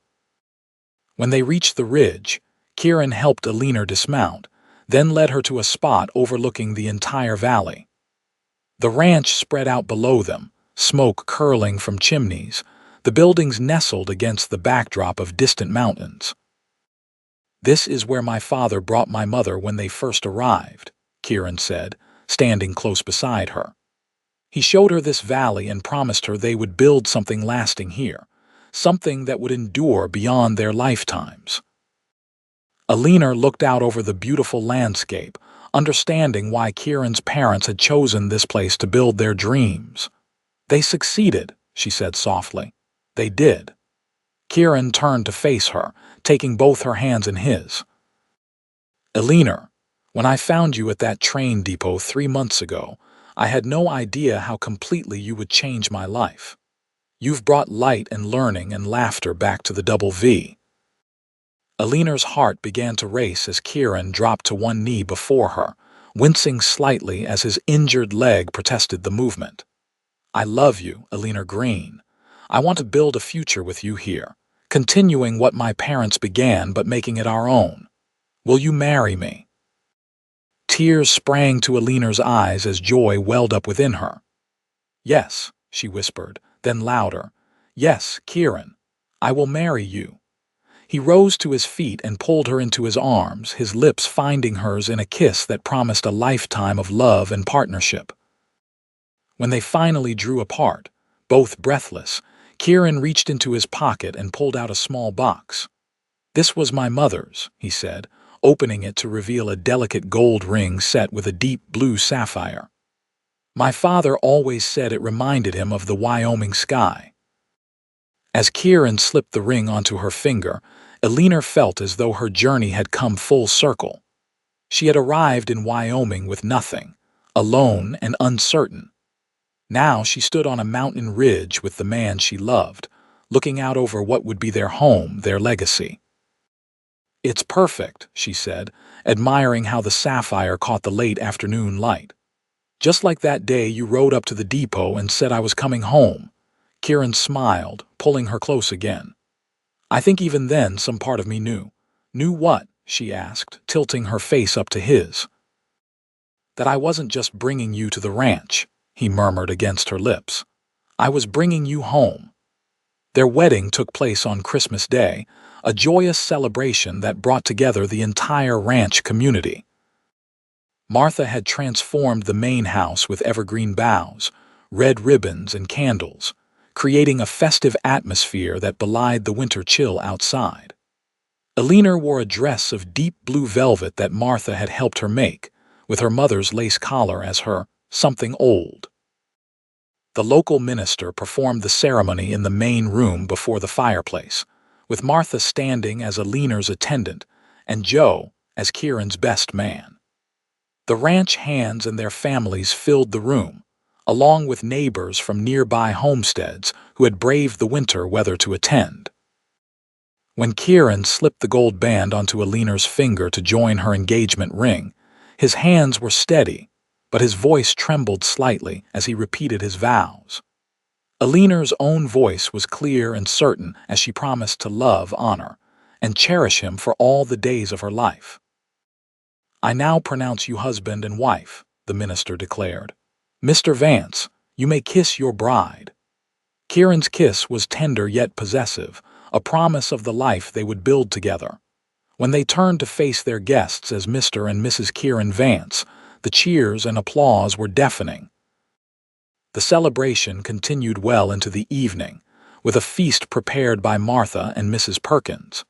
When they reached the ridge, Kieran helped Alina dismount, then led her to a spot overlooking the entire valley. The ranch spread out below them, smoke curling from chimneys, the buildings nestled against the backdrop of distant mountains. "This is where my father brought my mother when they first arrived," Kieran said, standing close beside her. He showed her this valley and promised her they would build something lasting here, something that would endure beyond their lifetimes. Alina looked out over the beautiful landscape, understanding why Kieran's parents had chosen this place to build their dreams. "They succeeded," she said softly. "They did." Kieran turned to face her, taking both her hands in his. "Alina, when I found you at that train depot 3 months ago, I had no idea how completely you would change my life. You've brought light and learning and laughter back to the Double V." Alina's heart began to race as Kieran dropped to one knee before her, wincing slightly as his injured leg protested the movement. "I love you, Alina Green. I want to build a future with you here, continuing what my parents began but making it our own. Will you marry me?" Tears sprang to Alina's eyes as joy welled up within her. "Yes," she whispered, then louder. "Yes, Kieran, I will marry you." He rose to his feet and pulled her into his arms, his lips finding hers in a kiss that promised a lifetime of love and partnership. When they finally drew apart, both breathless, Kieran reached into his pocket and pulled out a small box. "This was my mother's," he said, opening it to reveal a delicate gold ring set with a deep blue sapphire. "My father always said it reminded him of the Wyoming sky." As Kieran slipped the ring onto her finger, Alina felt as though her journey had come full circle. She had arrived in Wyoming with nothing, alone and uncertain. Now she stood on a mountain ridge with the man she loved, looking out over what would be their home, their legacy. "It's perfect," she said, admiring how the sapphire caught the late afternoon light. "Just like that day you rode up to the depot and said I was coming home." Kieran smiled, pulling her close again. "I think even then some part of me knew." "Knew what?" she asked, tilting her face up to his. "That I wasn't just bringing you to the ranch," he murmured against her lips. "I was bringing you home." Their wedding took place on Christmas Day, a joyous celebration that brought together the entire ranch community. Martha had transformed the main house with evergreen boughs, red ribbons, and candles, creating a festive atmosphere that belied the winter chill outside. Alina wore a dress of deep blue velvet that Martha had helped her make, with her mother's lace collar as her something old. The local minister performed the ceremony in the main room before the fireplace, with Martha standing as Alina's attendant and Joe as Kieran's best man. The ranch hands and their families filled the room, along with neighbors from nearby homesteads who had braved the winter weather to attend. When Kieran slipped the gold band onto Alina's finger to join her engagement ring, his hands were steady, but his voice trembled slightly as he repeated his vows. Alina's own voice was clear and certain as she promised to love, honor, and cherish him for all the days of her life. "I now pronounce you husband and wife," the minister declared. "Mr. Vance, you may kiss your bride." Kieran's kiss was tender yet possessive, a promise of the life they would build together. When they turned to face their guests as Mr. and Mrs. Kieran Vance, the cheers and applause were deafening. The celebration continued well into the evening, with a feast prepared by Martha and Mrs. Perkins.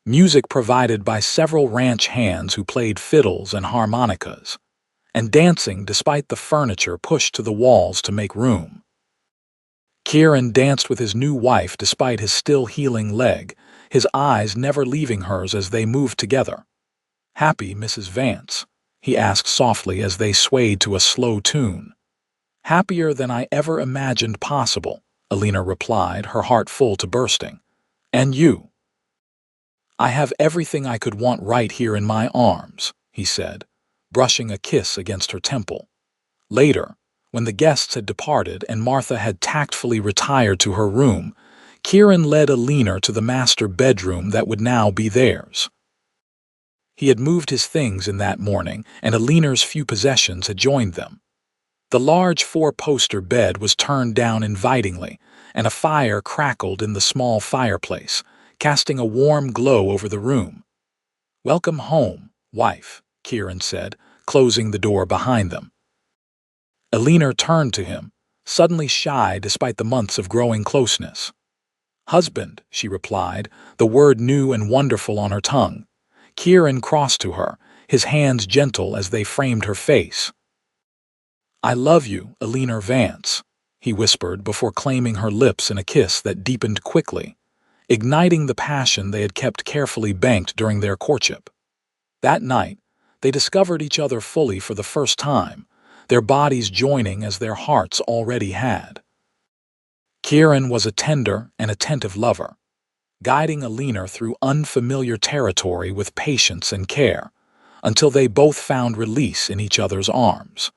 Music provided by several ranch hands who played fiddles and harmonicas, and dancing despite the furniture pushed to the walls to make room. Kieran danced with his new wife despite his still healing leg, his eyes never leaving hers as they moved together. "Happy, Mrs. Vance?" he asked softly as they swayed to a slow tune. "Happier than I ever imagined possible," Alina replied, her heart full to bursting. "And you?" "I have everything I could want right here in my arms," he said, brushing a kiss against her temple. Later, when the guests had departed and Martha had tactfully retired to her room, Kieran led Alina to the master bedroom that would now be theirs. He had moved his things in that morning, and Alina's few possessions had joined them. The large four-poster bed was turned down invitingly, and a fire crackled in the small fireplace, casting a warm glow over the room. "Welcome home, wife," Kieran said, closing the door behind them. Alina turned to him, suddenly shy despite the months of growing closeness. "Husband," she replied, the word new and wonderful on her tongue. Kieran crossed to her, his hands gentle as they framed her face. "I love you, Alina Vance," he whispered before claiming her lips in a kiss that deepened quickly, igniting the passion they had kept carefully banked during their courtship. That night, they discovered each other fully for the first time, their bodies joining as their hearts already had. Kieran was a tender and attentive lover, guiding Alina through unfamiliar territory with patience and care, until they both found release in each other's arms.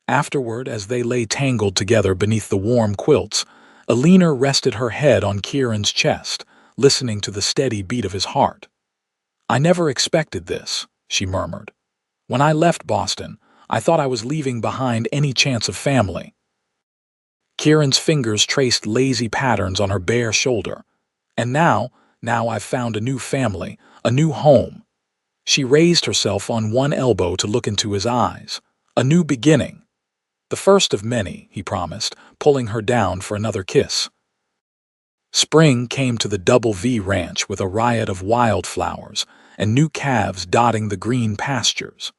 Afterward, as they lay tangled together beneath the warm quilts, Alina rested her head on Kieran's chest, listening to the steady beat of his heart. "I never expected this," she murmured. "When I left Boston, I thought I was leaving behind any chance of family." Kieran's fingers traced lazy patterns on her bare shoulder. "And now I've found a new family, a new home." She raised herself on one elbow to look into his eyes. "A new beginning." "The first of many," he promised, pulling her down for another kiss. Spring came to the Double V Ranch with a riot of wildflowers and new calves dotting the green pastures.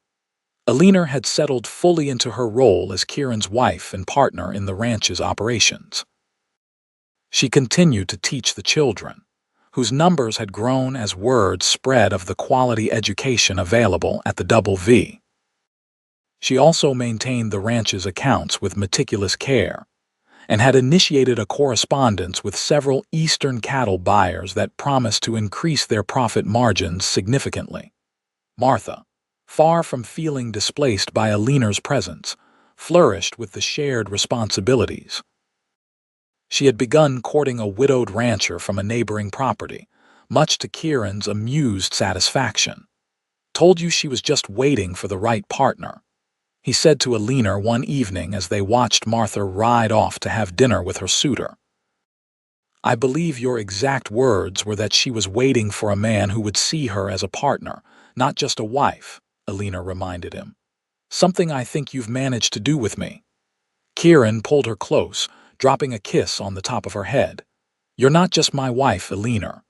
Alina had settled fully into her role as Kieran's wife and partner in the ranch's operations. She continued to teach the children, whose numbers had grown as word spread of the quality education available at the Double V. She also maintained the ranch's accounts with meticulous care, and had initiated a correspondence with several eastern cattle buyers that promised to increase their profit margins significantly. Martha, far from feeling displaced by Alina's presence, flourished with the shared responsibilities. She had begun courting a widowed rancher from a neighboring property, much to Kieran's amused satisfaction. "Told you she was just waiting for the right partner," he said to Alina one evening as they watched Martha ride off to have dinner with her suitor. "I believe your exact words were that she was waiting for a man who would see her as a partner, not just a wife," Alina reminded him. "Something I think you've managed to do with me." Kieran pulled her close, dropping a kiss on the top of her head. "You're not just my wife, Alina.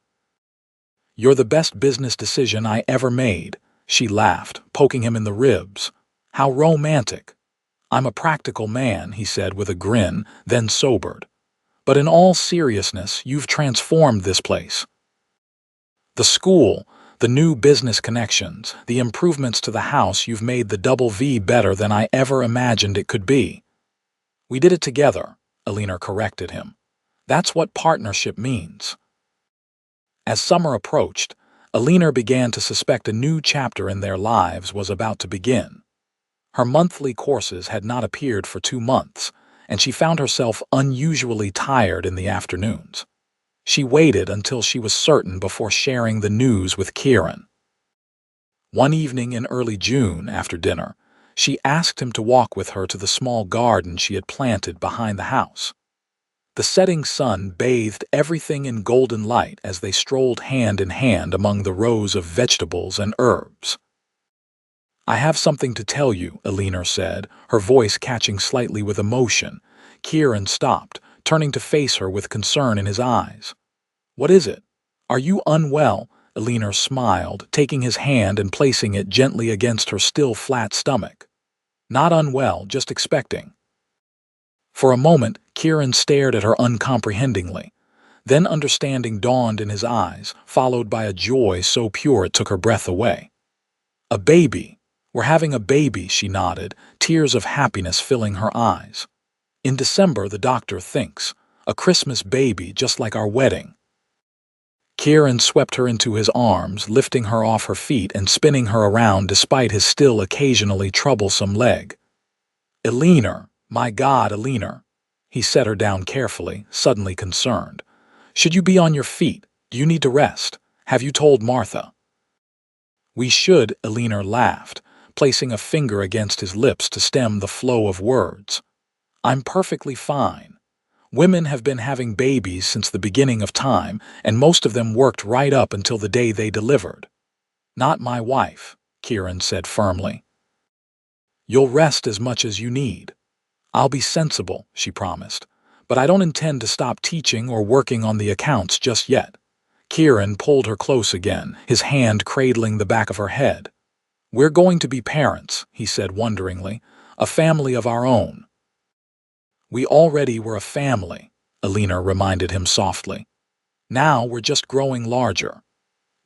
You're the best business decision I ever made," she laughed, poking him in the ribs. "How romantic." "I'm a practical man," he said with a grin, then sobered. "But in all seriousness, you've transformed this place. The school, the new business connections, the improvements to the house, you've made the Double V better than I ever imagined it could be." "We did it together," Alina corrected him. "That's what partnership means." As summer approached, Alina began to suspect a new chapter in their lives was about to begin. Her monthly courses had not appeared for 2 months, and she found herself unusually tired in the afternoons. She waited until she was certain before sharing the news with Kieran. One evening in early June, after dinner, she asked him to walk with her to the small garden she had planted behind the house. The setting sun bathed everything in golden light as they strolled hand in hand among the rows of vegetables and herbs. "I have something to tell you," Alina said, her voice catching slightly with emotion. Kieran stopped, turning to face her with concern in his eyes. "What is it? Are you unwell?" Alina smiled, taking his hand and placing it gently against her still flat stomach. "Not unwell, just expecting." For a moment, Kieran stared at her uncomprehendingly. Then understanding dawned in his eyes, followed by a joy so pure it took her breath away. A baby. We're having a baby, she nodded, tears of happiness filling her eyes. In December, the doctor thinks. A Christmas baby, just like our wedding. Kieran swept her into his arms, lifting her off her feet and spinning her around despite his still occasionally troublesome leg. Eleanor, my God, Eleanor. He set her down carefully, suddenly concerned. Should you be on your feet? Do you need to rest? Have you told Martha? We should, Eleanor laughed, placing a finger against his lips to stem the flow of words. I'm perfectly fine. Women have been having babies since the beginning of time, and most of them worked right up until the day they delivered. Not my wife, Kieran said firmly. You'll rest as much as you need. I'll be sensible, she promised, but I don't intend to stop teaching or working on the accounts just yet. Kieran pulled her close again, his hand cradling the back of her head. We're going to be parents, he said wonderingly, a family of our own. We already were a family, Eleanor reminded him softly. Now we're just growing larger.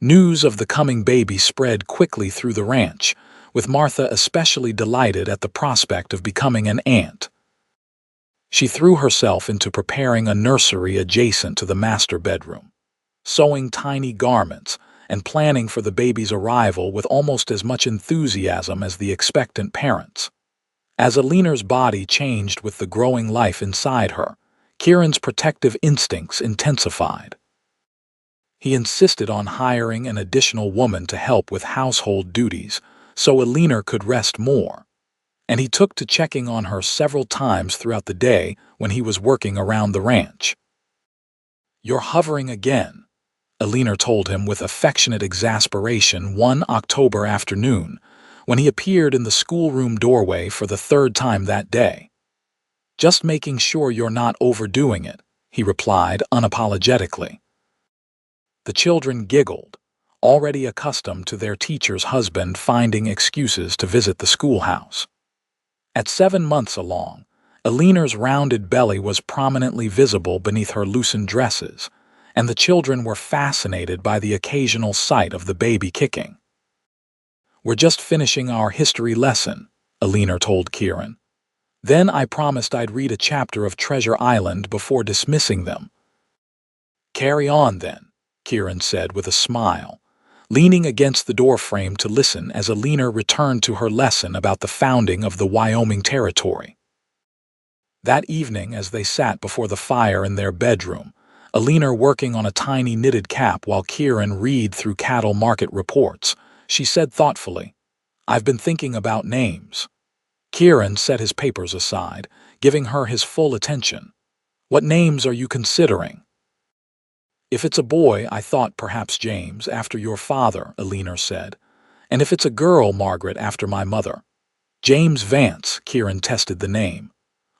News of the coming baby spread quickly through the ranch, with Martha especially delighted at the prospect of becoming an aunt. She threw herself into preparing a nursery adjacent to the master bedroom, sewing tiny garments and planning for the baby's arrival with almost as much enthusiasm as the expectant parents. As Eleanor's body changed with the growing life inside her, Kieran's protective instincts intensified. He insisted on hiring an additional woman to help with household duties so Eleanor could rest more, and he took to checking on her several times throughout the day when he was working around the ranch. You're hovering again, Eleanor told him with affectionate exasperation one October afternoon, when he appeared in the schoolroom doorway for the third time that day. Just making sure you're not overdoing it, he replied unapologetically. The children giggled, already accustomed to their teacher's husband finding excuses to visit the schoolhouse. At 7 months along, Eleanor's rounded belly was prominently visible beneath her loosened dresses, and the children were fascinated by the occasional sight of the baby kicking. We're just finishing our history lesson, Eleanor told Kieran. Then I promised I'd read a chapter of Treasure Island before dismissing them. Carry on then, Kieran said with a smile, leaning against the doorframe to listen as Eleanor returned to her lesson about the founding of the Wyoming Territory. That evening, as they sat before the fire in their bedroom, Eleanor working on a tiny knitted cap while Kieran read through cattle market reports, she said thoughtfully, I've been thinking about names. Kieran set his papers aside, giving her his full attention. What names are you considering? If it's a boy, I thought perhaps James, after your father, Eleanor said. And if it's a girl, Margaret, after my mother. James Vance, Kieran tested the name.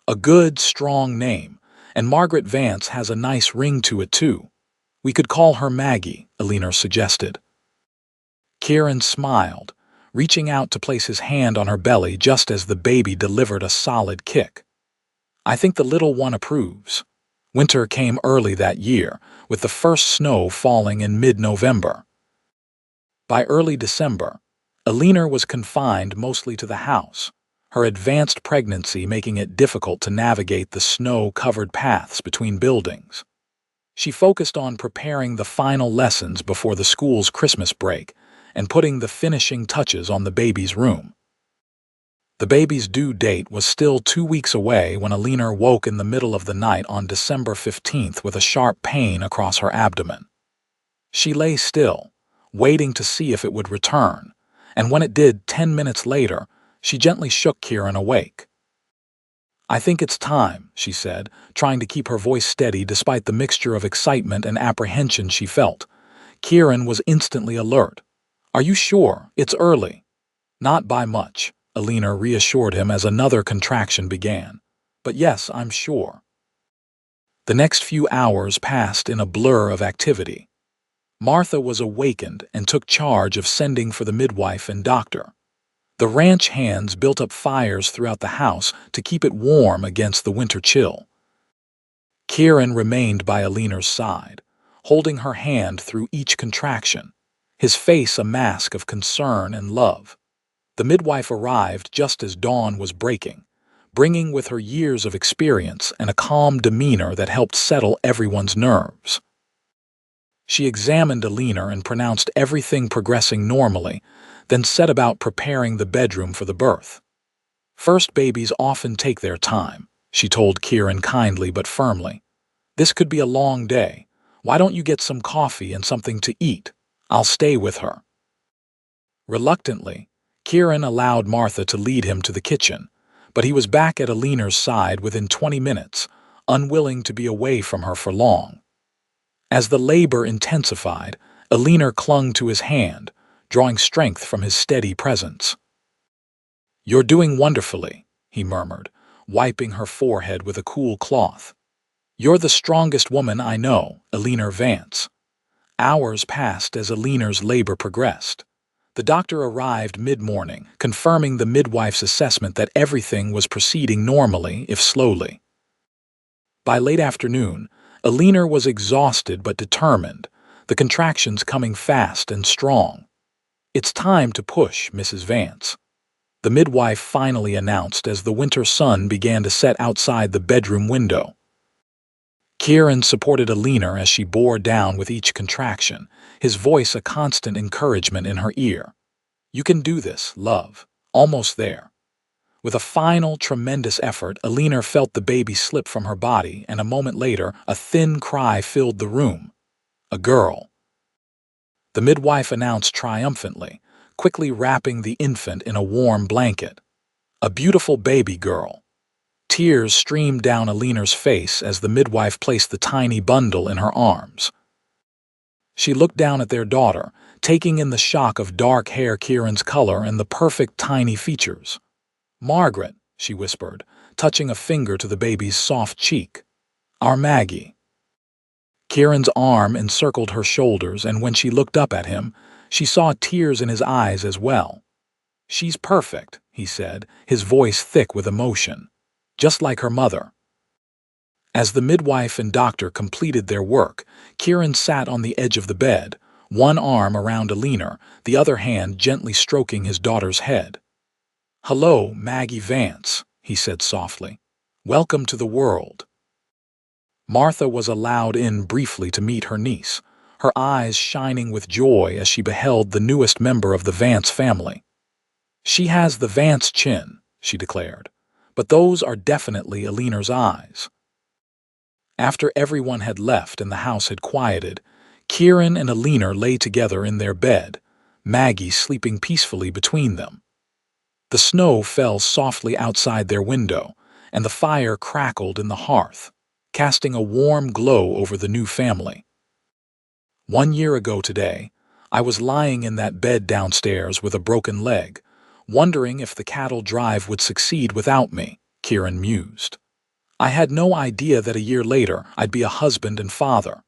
A good, strong name, and Margaret Vance has a nice ring to it too. We could call her Maggie, Eleanor suggested. Kieran smiled, reaching out to place his hand on her belly just as the baby delivered a solid kick. I think the little one approves. Winter came early that year, with the first snow falling in mid-November. By early December, Eleanor was confined mostly to the house, her advanced pregnancy making it difficult to navigate the snow-covered paths between buildings. She focused on preparing the final lessons before the school's Christmas break and putting the finishing touches on the baby's room. The baby's due date was still 2 weeks away when Eleanor woke in the middle of the night on December 15th with a sharp pain across her abdomen. She lay still, waiting to see if it would return, and when it did 10 minutes later, she gently shook Kieran awake. I think it's time, she said, trying to keep her voice steady despite the mixture of excitement and apprehension she felt. Kieran was instantly alert. Are you sure? It's early. Not by much, Eleanor reassured him as another contraction began. But yes, I'm sure. The next few hours passed in a blur of activity. Martha was awakened and took charge of sending for the midwife and doctor. The ranch hands built up fires throughout the house to keep it warm against the winter chill. Kieran remained by Eleanor's side, holding her hand through each contraction, his face a mask of concern and love. The midwife arrived just as dawn was breaking, bringing with her years of experience and a calm demeanor that helped settle everyone's nerves. She examined Alina and pronounced everything progressing normally, then set about preparing the bedroom for the birth. First babies often take their time, she told Kieran kindly but firmly. This could be a long day. Why don't you get some coffee and something to eat? I'll stay with her. Reluctantly, Kieran allowed Martha to lead him to the kitchen, but he was back at Alina's side within 20 minutes, unwilling to be away from her for long. As the labor intensified, Alina clung to his hand, drawing strength from his steady presence. "You're doing wonderfully," he murmured, wiping her forehead with a cool cloth. "You're the strongest woman I know, Alina Vance." Hours passed as Alina's labor progressed. The doctor arrived mid-morning, confirming the midwife's assessment that everything was proceeding normally, if slowly. By late afternoon, Alina was exhausted but determined, the contractions coming fast and strong. "It's time to push, Mrs. Vance," the midwife finally announced as the winter sun began to set outside the bedroom window. Kieran supported Alina as she bore down with each contraction, his voice a constant encouragement in her ear. "You can do this, love. Almost there." With a final, tremendous effort, Alina felt the baby slip from her body, and a moment later, a thin cry filled the room. "A girl," the midwife announced triumphantly, quickly wrapping the infant in a warm blanket. "A beautiful baby girl." Tears streamed down Alina's face as the midwife placed the tiny bundle in her arms. She looked down at their daughter, taking in the shock of dark hair, Kieran's color, and the perfect tiny features. "Margaret," she whispered, touching a finger to the baby's soft cheek. "Our Maggie." Kieran's arm encircled her shoulders, and when she looked up at him, she saw tears in his eyes as well. "She's perfect," he said, his voice thick with emotion. "Just like her mother." As the midwife and doctor completed their work, Kieran sat on the edge of the bed, one arm around Alina, the other hand gently stroking his daughter's head. "Hello, Maggie Vance," he said softly. "Welcome to the world." Martha was allowed in briefly to meet her niece, her eyes shining with joy as she beheld the newest member of the Vance family. "She has the Vance chin," she declared, "but those are definitely Alina's eyes." After everyone had left and the house had quieted, Kieran and Alina lay together in their bed, Maggie sleeping peacefully between them. The snow fell softly outside their window, and the fire crackled in the hearth, casting a warm glow over the new family. "1 year ago today, I was lying in that bed downstairs with a broken leg, wondering if the cattle drive would succeed without me," Kieran mused. "I had no idea that a year later I'd be a husband and father.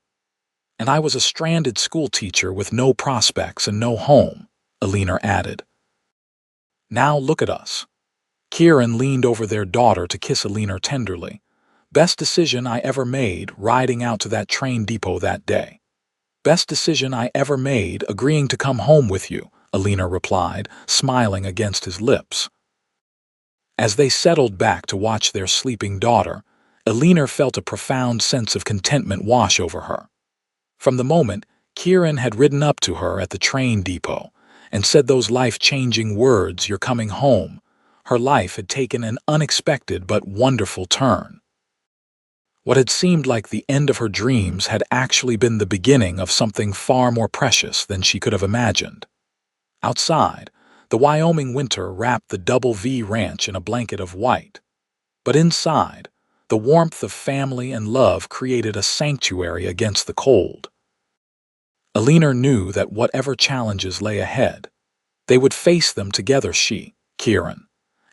And I was a stranded schoolteacher with no prospects and no home," Alina added. "Now look at us." Kieran leaned over their daughter to kiss Alina tenderly. "Best decision I ever made riding out to that train depot that day." "Best decision I ever made agreeing to come home with you," Alina replied, smiling against his lips. As they settled back to watch their sleeping daughter, Alina felt a profound sense of contentment wash over her. From the moment Kieran had ridden up to her at the train depot and said those life-changing words, "You're coming home," her life had taken an unexpected but wonderful turn. What had seemed like the end of her dreams had actually been the beginning of something far more precious than she could have imagined. Outside, the Wyoming winter wrapped the Double V Ranch in a blanket of white. But inside, the warmth of family and love created a sanctuary against the cold. Alina knew that whatever challenges lay ahead, they would face them together, Kieran,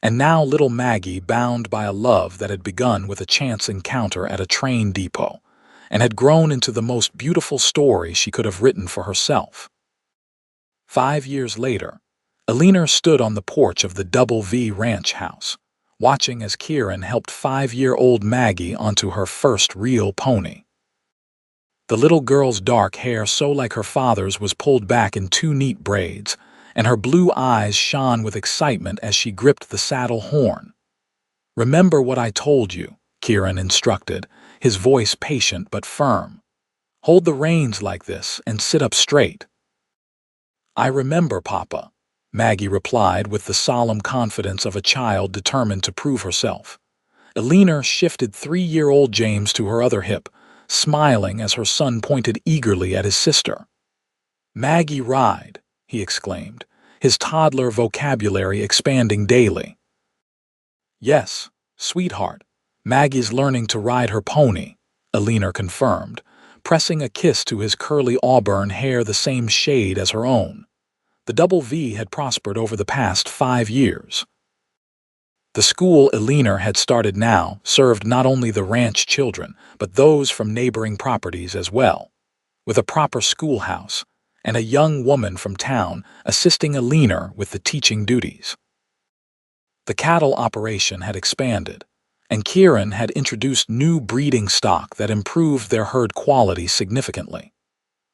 and now little Maggie, bound by a love that had begun with a chance encounter at a train depot and had grown into the most beautiful story she could have written for herself. 5 years later, Alina stood on the porch of the Double V Ranch house, watching as Kieran helped 5-year-old Maggie onto her first real pony. The little girl's dark hair, so like her father's, was pulled back in two neat braids, and her blue eyes shone with excitement as she gripped the saddle horn. "Remember what I told you," Kieran instructed, his voice patient but firm. "Hold the reins like this and sit up straight." "I remember, Papa," Maggie replied with the solemn confidence of a child determined to prove herself. Eleanor shifted 3-year-old James to her other hip, smiling as her son pointed eagerly at his sister. "Maggie ride," he exclaimed, his toddler vocabulary expanding daily. "Yes, sweetheart, Maggie's learning to ride her pony," Eleanor confirmed, pressing a kiss to his curly auburn hair the same shade as her own. The double V had prospered over the past 5 years. The school Eleanor had started now served not only the ranch children, but those from neighboring properties as well, with a proper schoolhouse and a young woman from town assisting Eleanor with the teaching duties. The cattle operation had expanded, and Kieran had introduced new breeding stock that improved their herd quality significantly.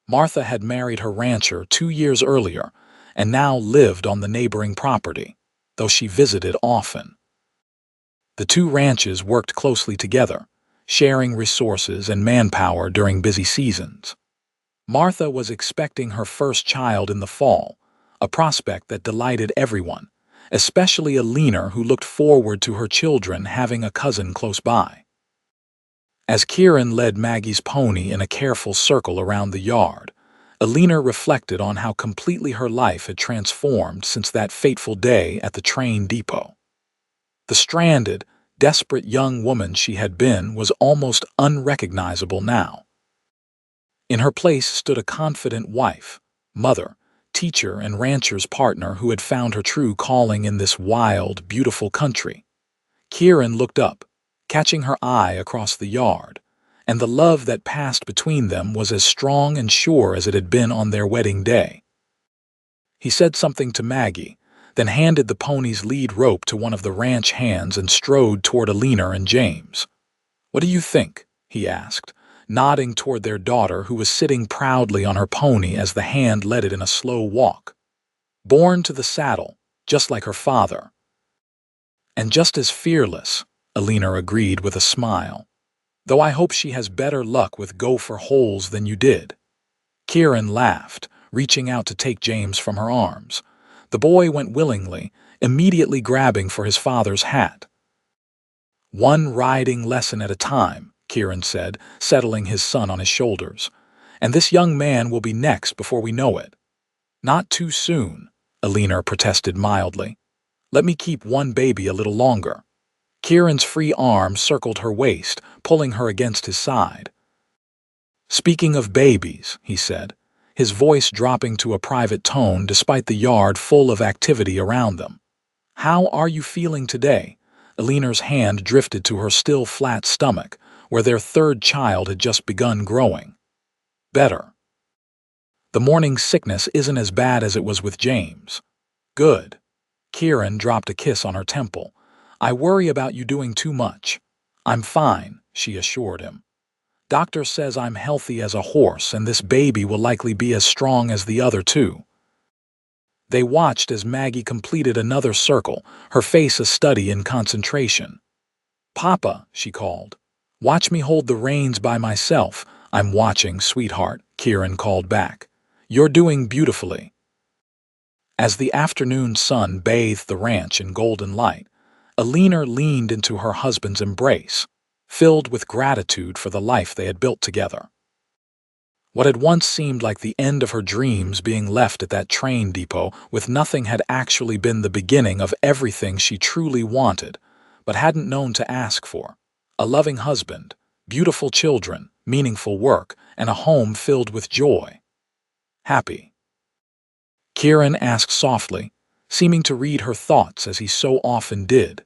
Martha had married her rancher 2 years earlier and now lived on the neighboring property, though she visited often. The two ranches worked closely together, sharing resources and manpower during busy seasons. Martha was expecting her first child in the fall, a prospect that delighted everyone, especially Eleanor, who looked forward to her children having a cousin close by. As Kieran led Maggie's pony in a careful circle around the yard, Eleanor reflected on how completely her life had transformed since that fateful day at the train depot. The stranded, desperate young woman she had been was almost unrecognizable now. In her place stood a confident wife, mother, teacher, and rancher's partner who had found her true calling in this wild, beautiful country. Kieran looked up, catching her eye across the yard, and the love that passed between them was as strong and sure as it had been on their wedding day. He said something to Maggie, then handed the pony's lead rope to one of the ranch hands and strode toward Eleanor and James. "What do you think?" he asked, nodding toward their daughter who was sitting proudly on her pony as the hand led it in a slow walk. "Born to the saddle, just like her father." "And just as fearless," Eleanor agreed with a smile. "Though I hope she has better luck with gopher holes than you did." Kieran laughed, reaching out to take James from her arms. The boy went willingly, immediately grabbing for his father's hat. "One riding lesson at a time," Kieran said, settling his son on his shoulders. "And this young man will be next before we know it." "Not too soon," Eleanor protested mildly. "Let me keep one baby a little longer." Kieran's free arm circled her waist, pulling her against his side. "Speaking of babies," he said, his voice dropping to a private tone despite the yard full of activity around them. "How are you feeling today?" Eleanor's hand drifted to her still flat stomach, where their third child had just begun growing. "Better. The morning sickness isn't as bad as it was with James." "Good." Kieran dropped a kiss on her temple. "I worry about you doing too much." "I'm fine," she assured him. "Doctor says I'm healthy as a horse and this baby will likely be as strong as the other two." They watched as Maggie completed another circle, her face a study in concentration. "Papa," she called. "Watch me hold the reins by myself." "I'm watching, sweetheart," Kieran called back. "You're doing beautifully." As the afternoon sun bathed the ranch in golden light, Eleanor leaned into her husband's embrace, filled with gratitude for the life they had built together. What had once seemed like the end of her dreams being left at that train depot with nothing had actually been the beginning of everything she truly wanted, but hadn't known to ask for: a loving husband, beautiful children, meaningful work, and a home filled with joy. "Happy?" Kieran asked softly, seeming to read her thoughts as he so often did.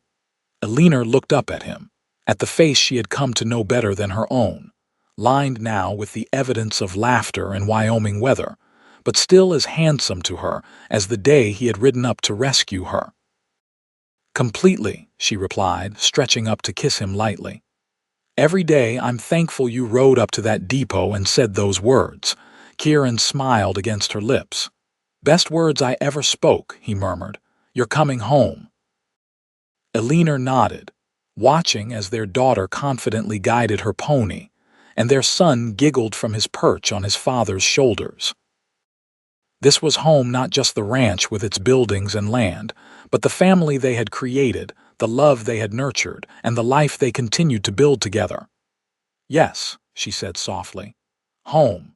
Eleanor looked up at him, at the face she had come to know better than her own, lined now with the evidence of laughter and Wyoming weather, but still as handsome to her as the day he had ridden up to rescue her. "Completely," she replied, stretching up to kiss him lightly. Every day I'm thankful you rode up to that depot and said those words. Kieran smiled against her lips. Best words I ever spoke, he murmured. You're coming home. Elinor nodded, watching as their daughter confidently guided her pony, and their son giggled from his perch on his father's shoulders. This was home, not just the ranch with its buildings and land, but the family they had created, the love they had nurtured, and the life they continued to build together. Yes, she said softly. Home.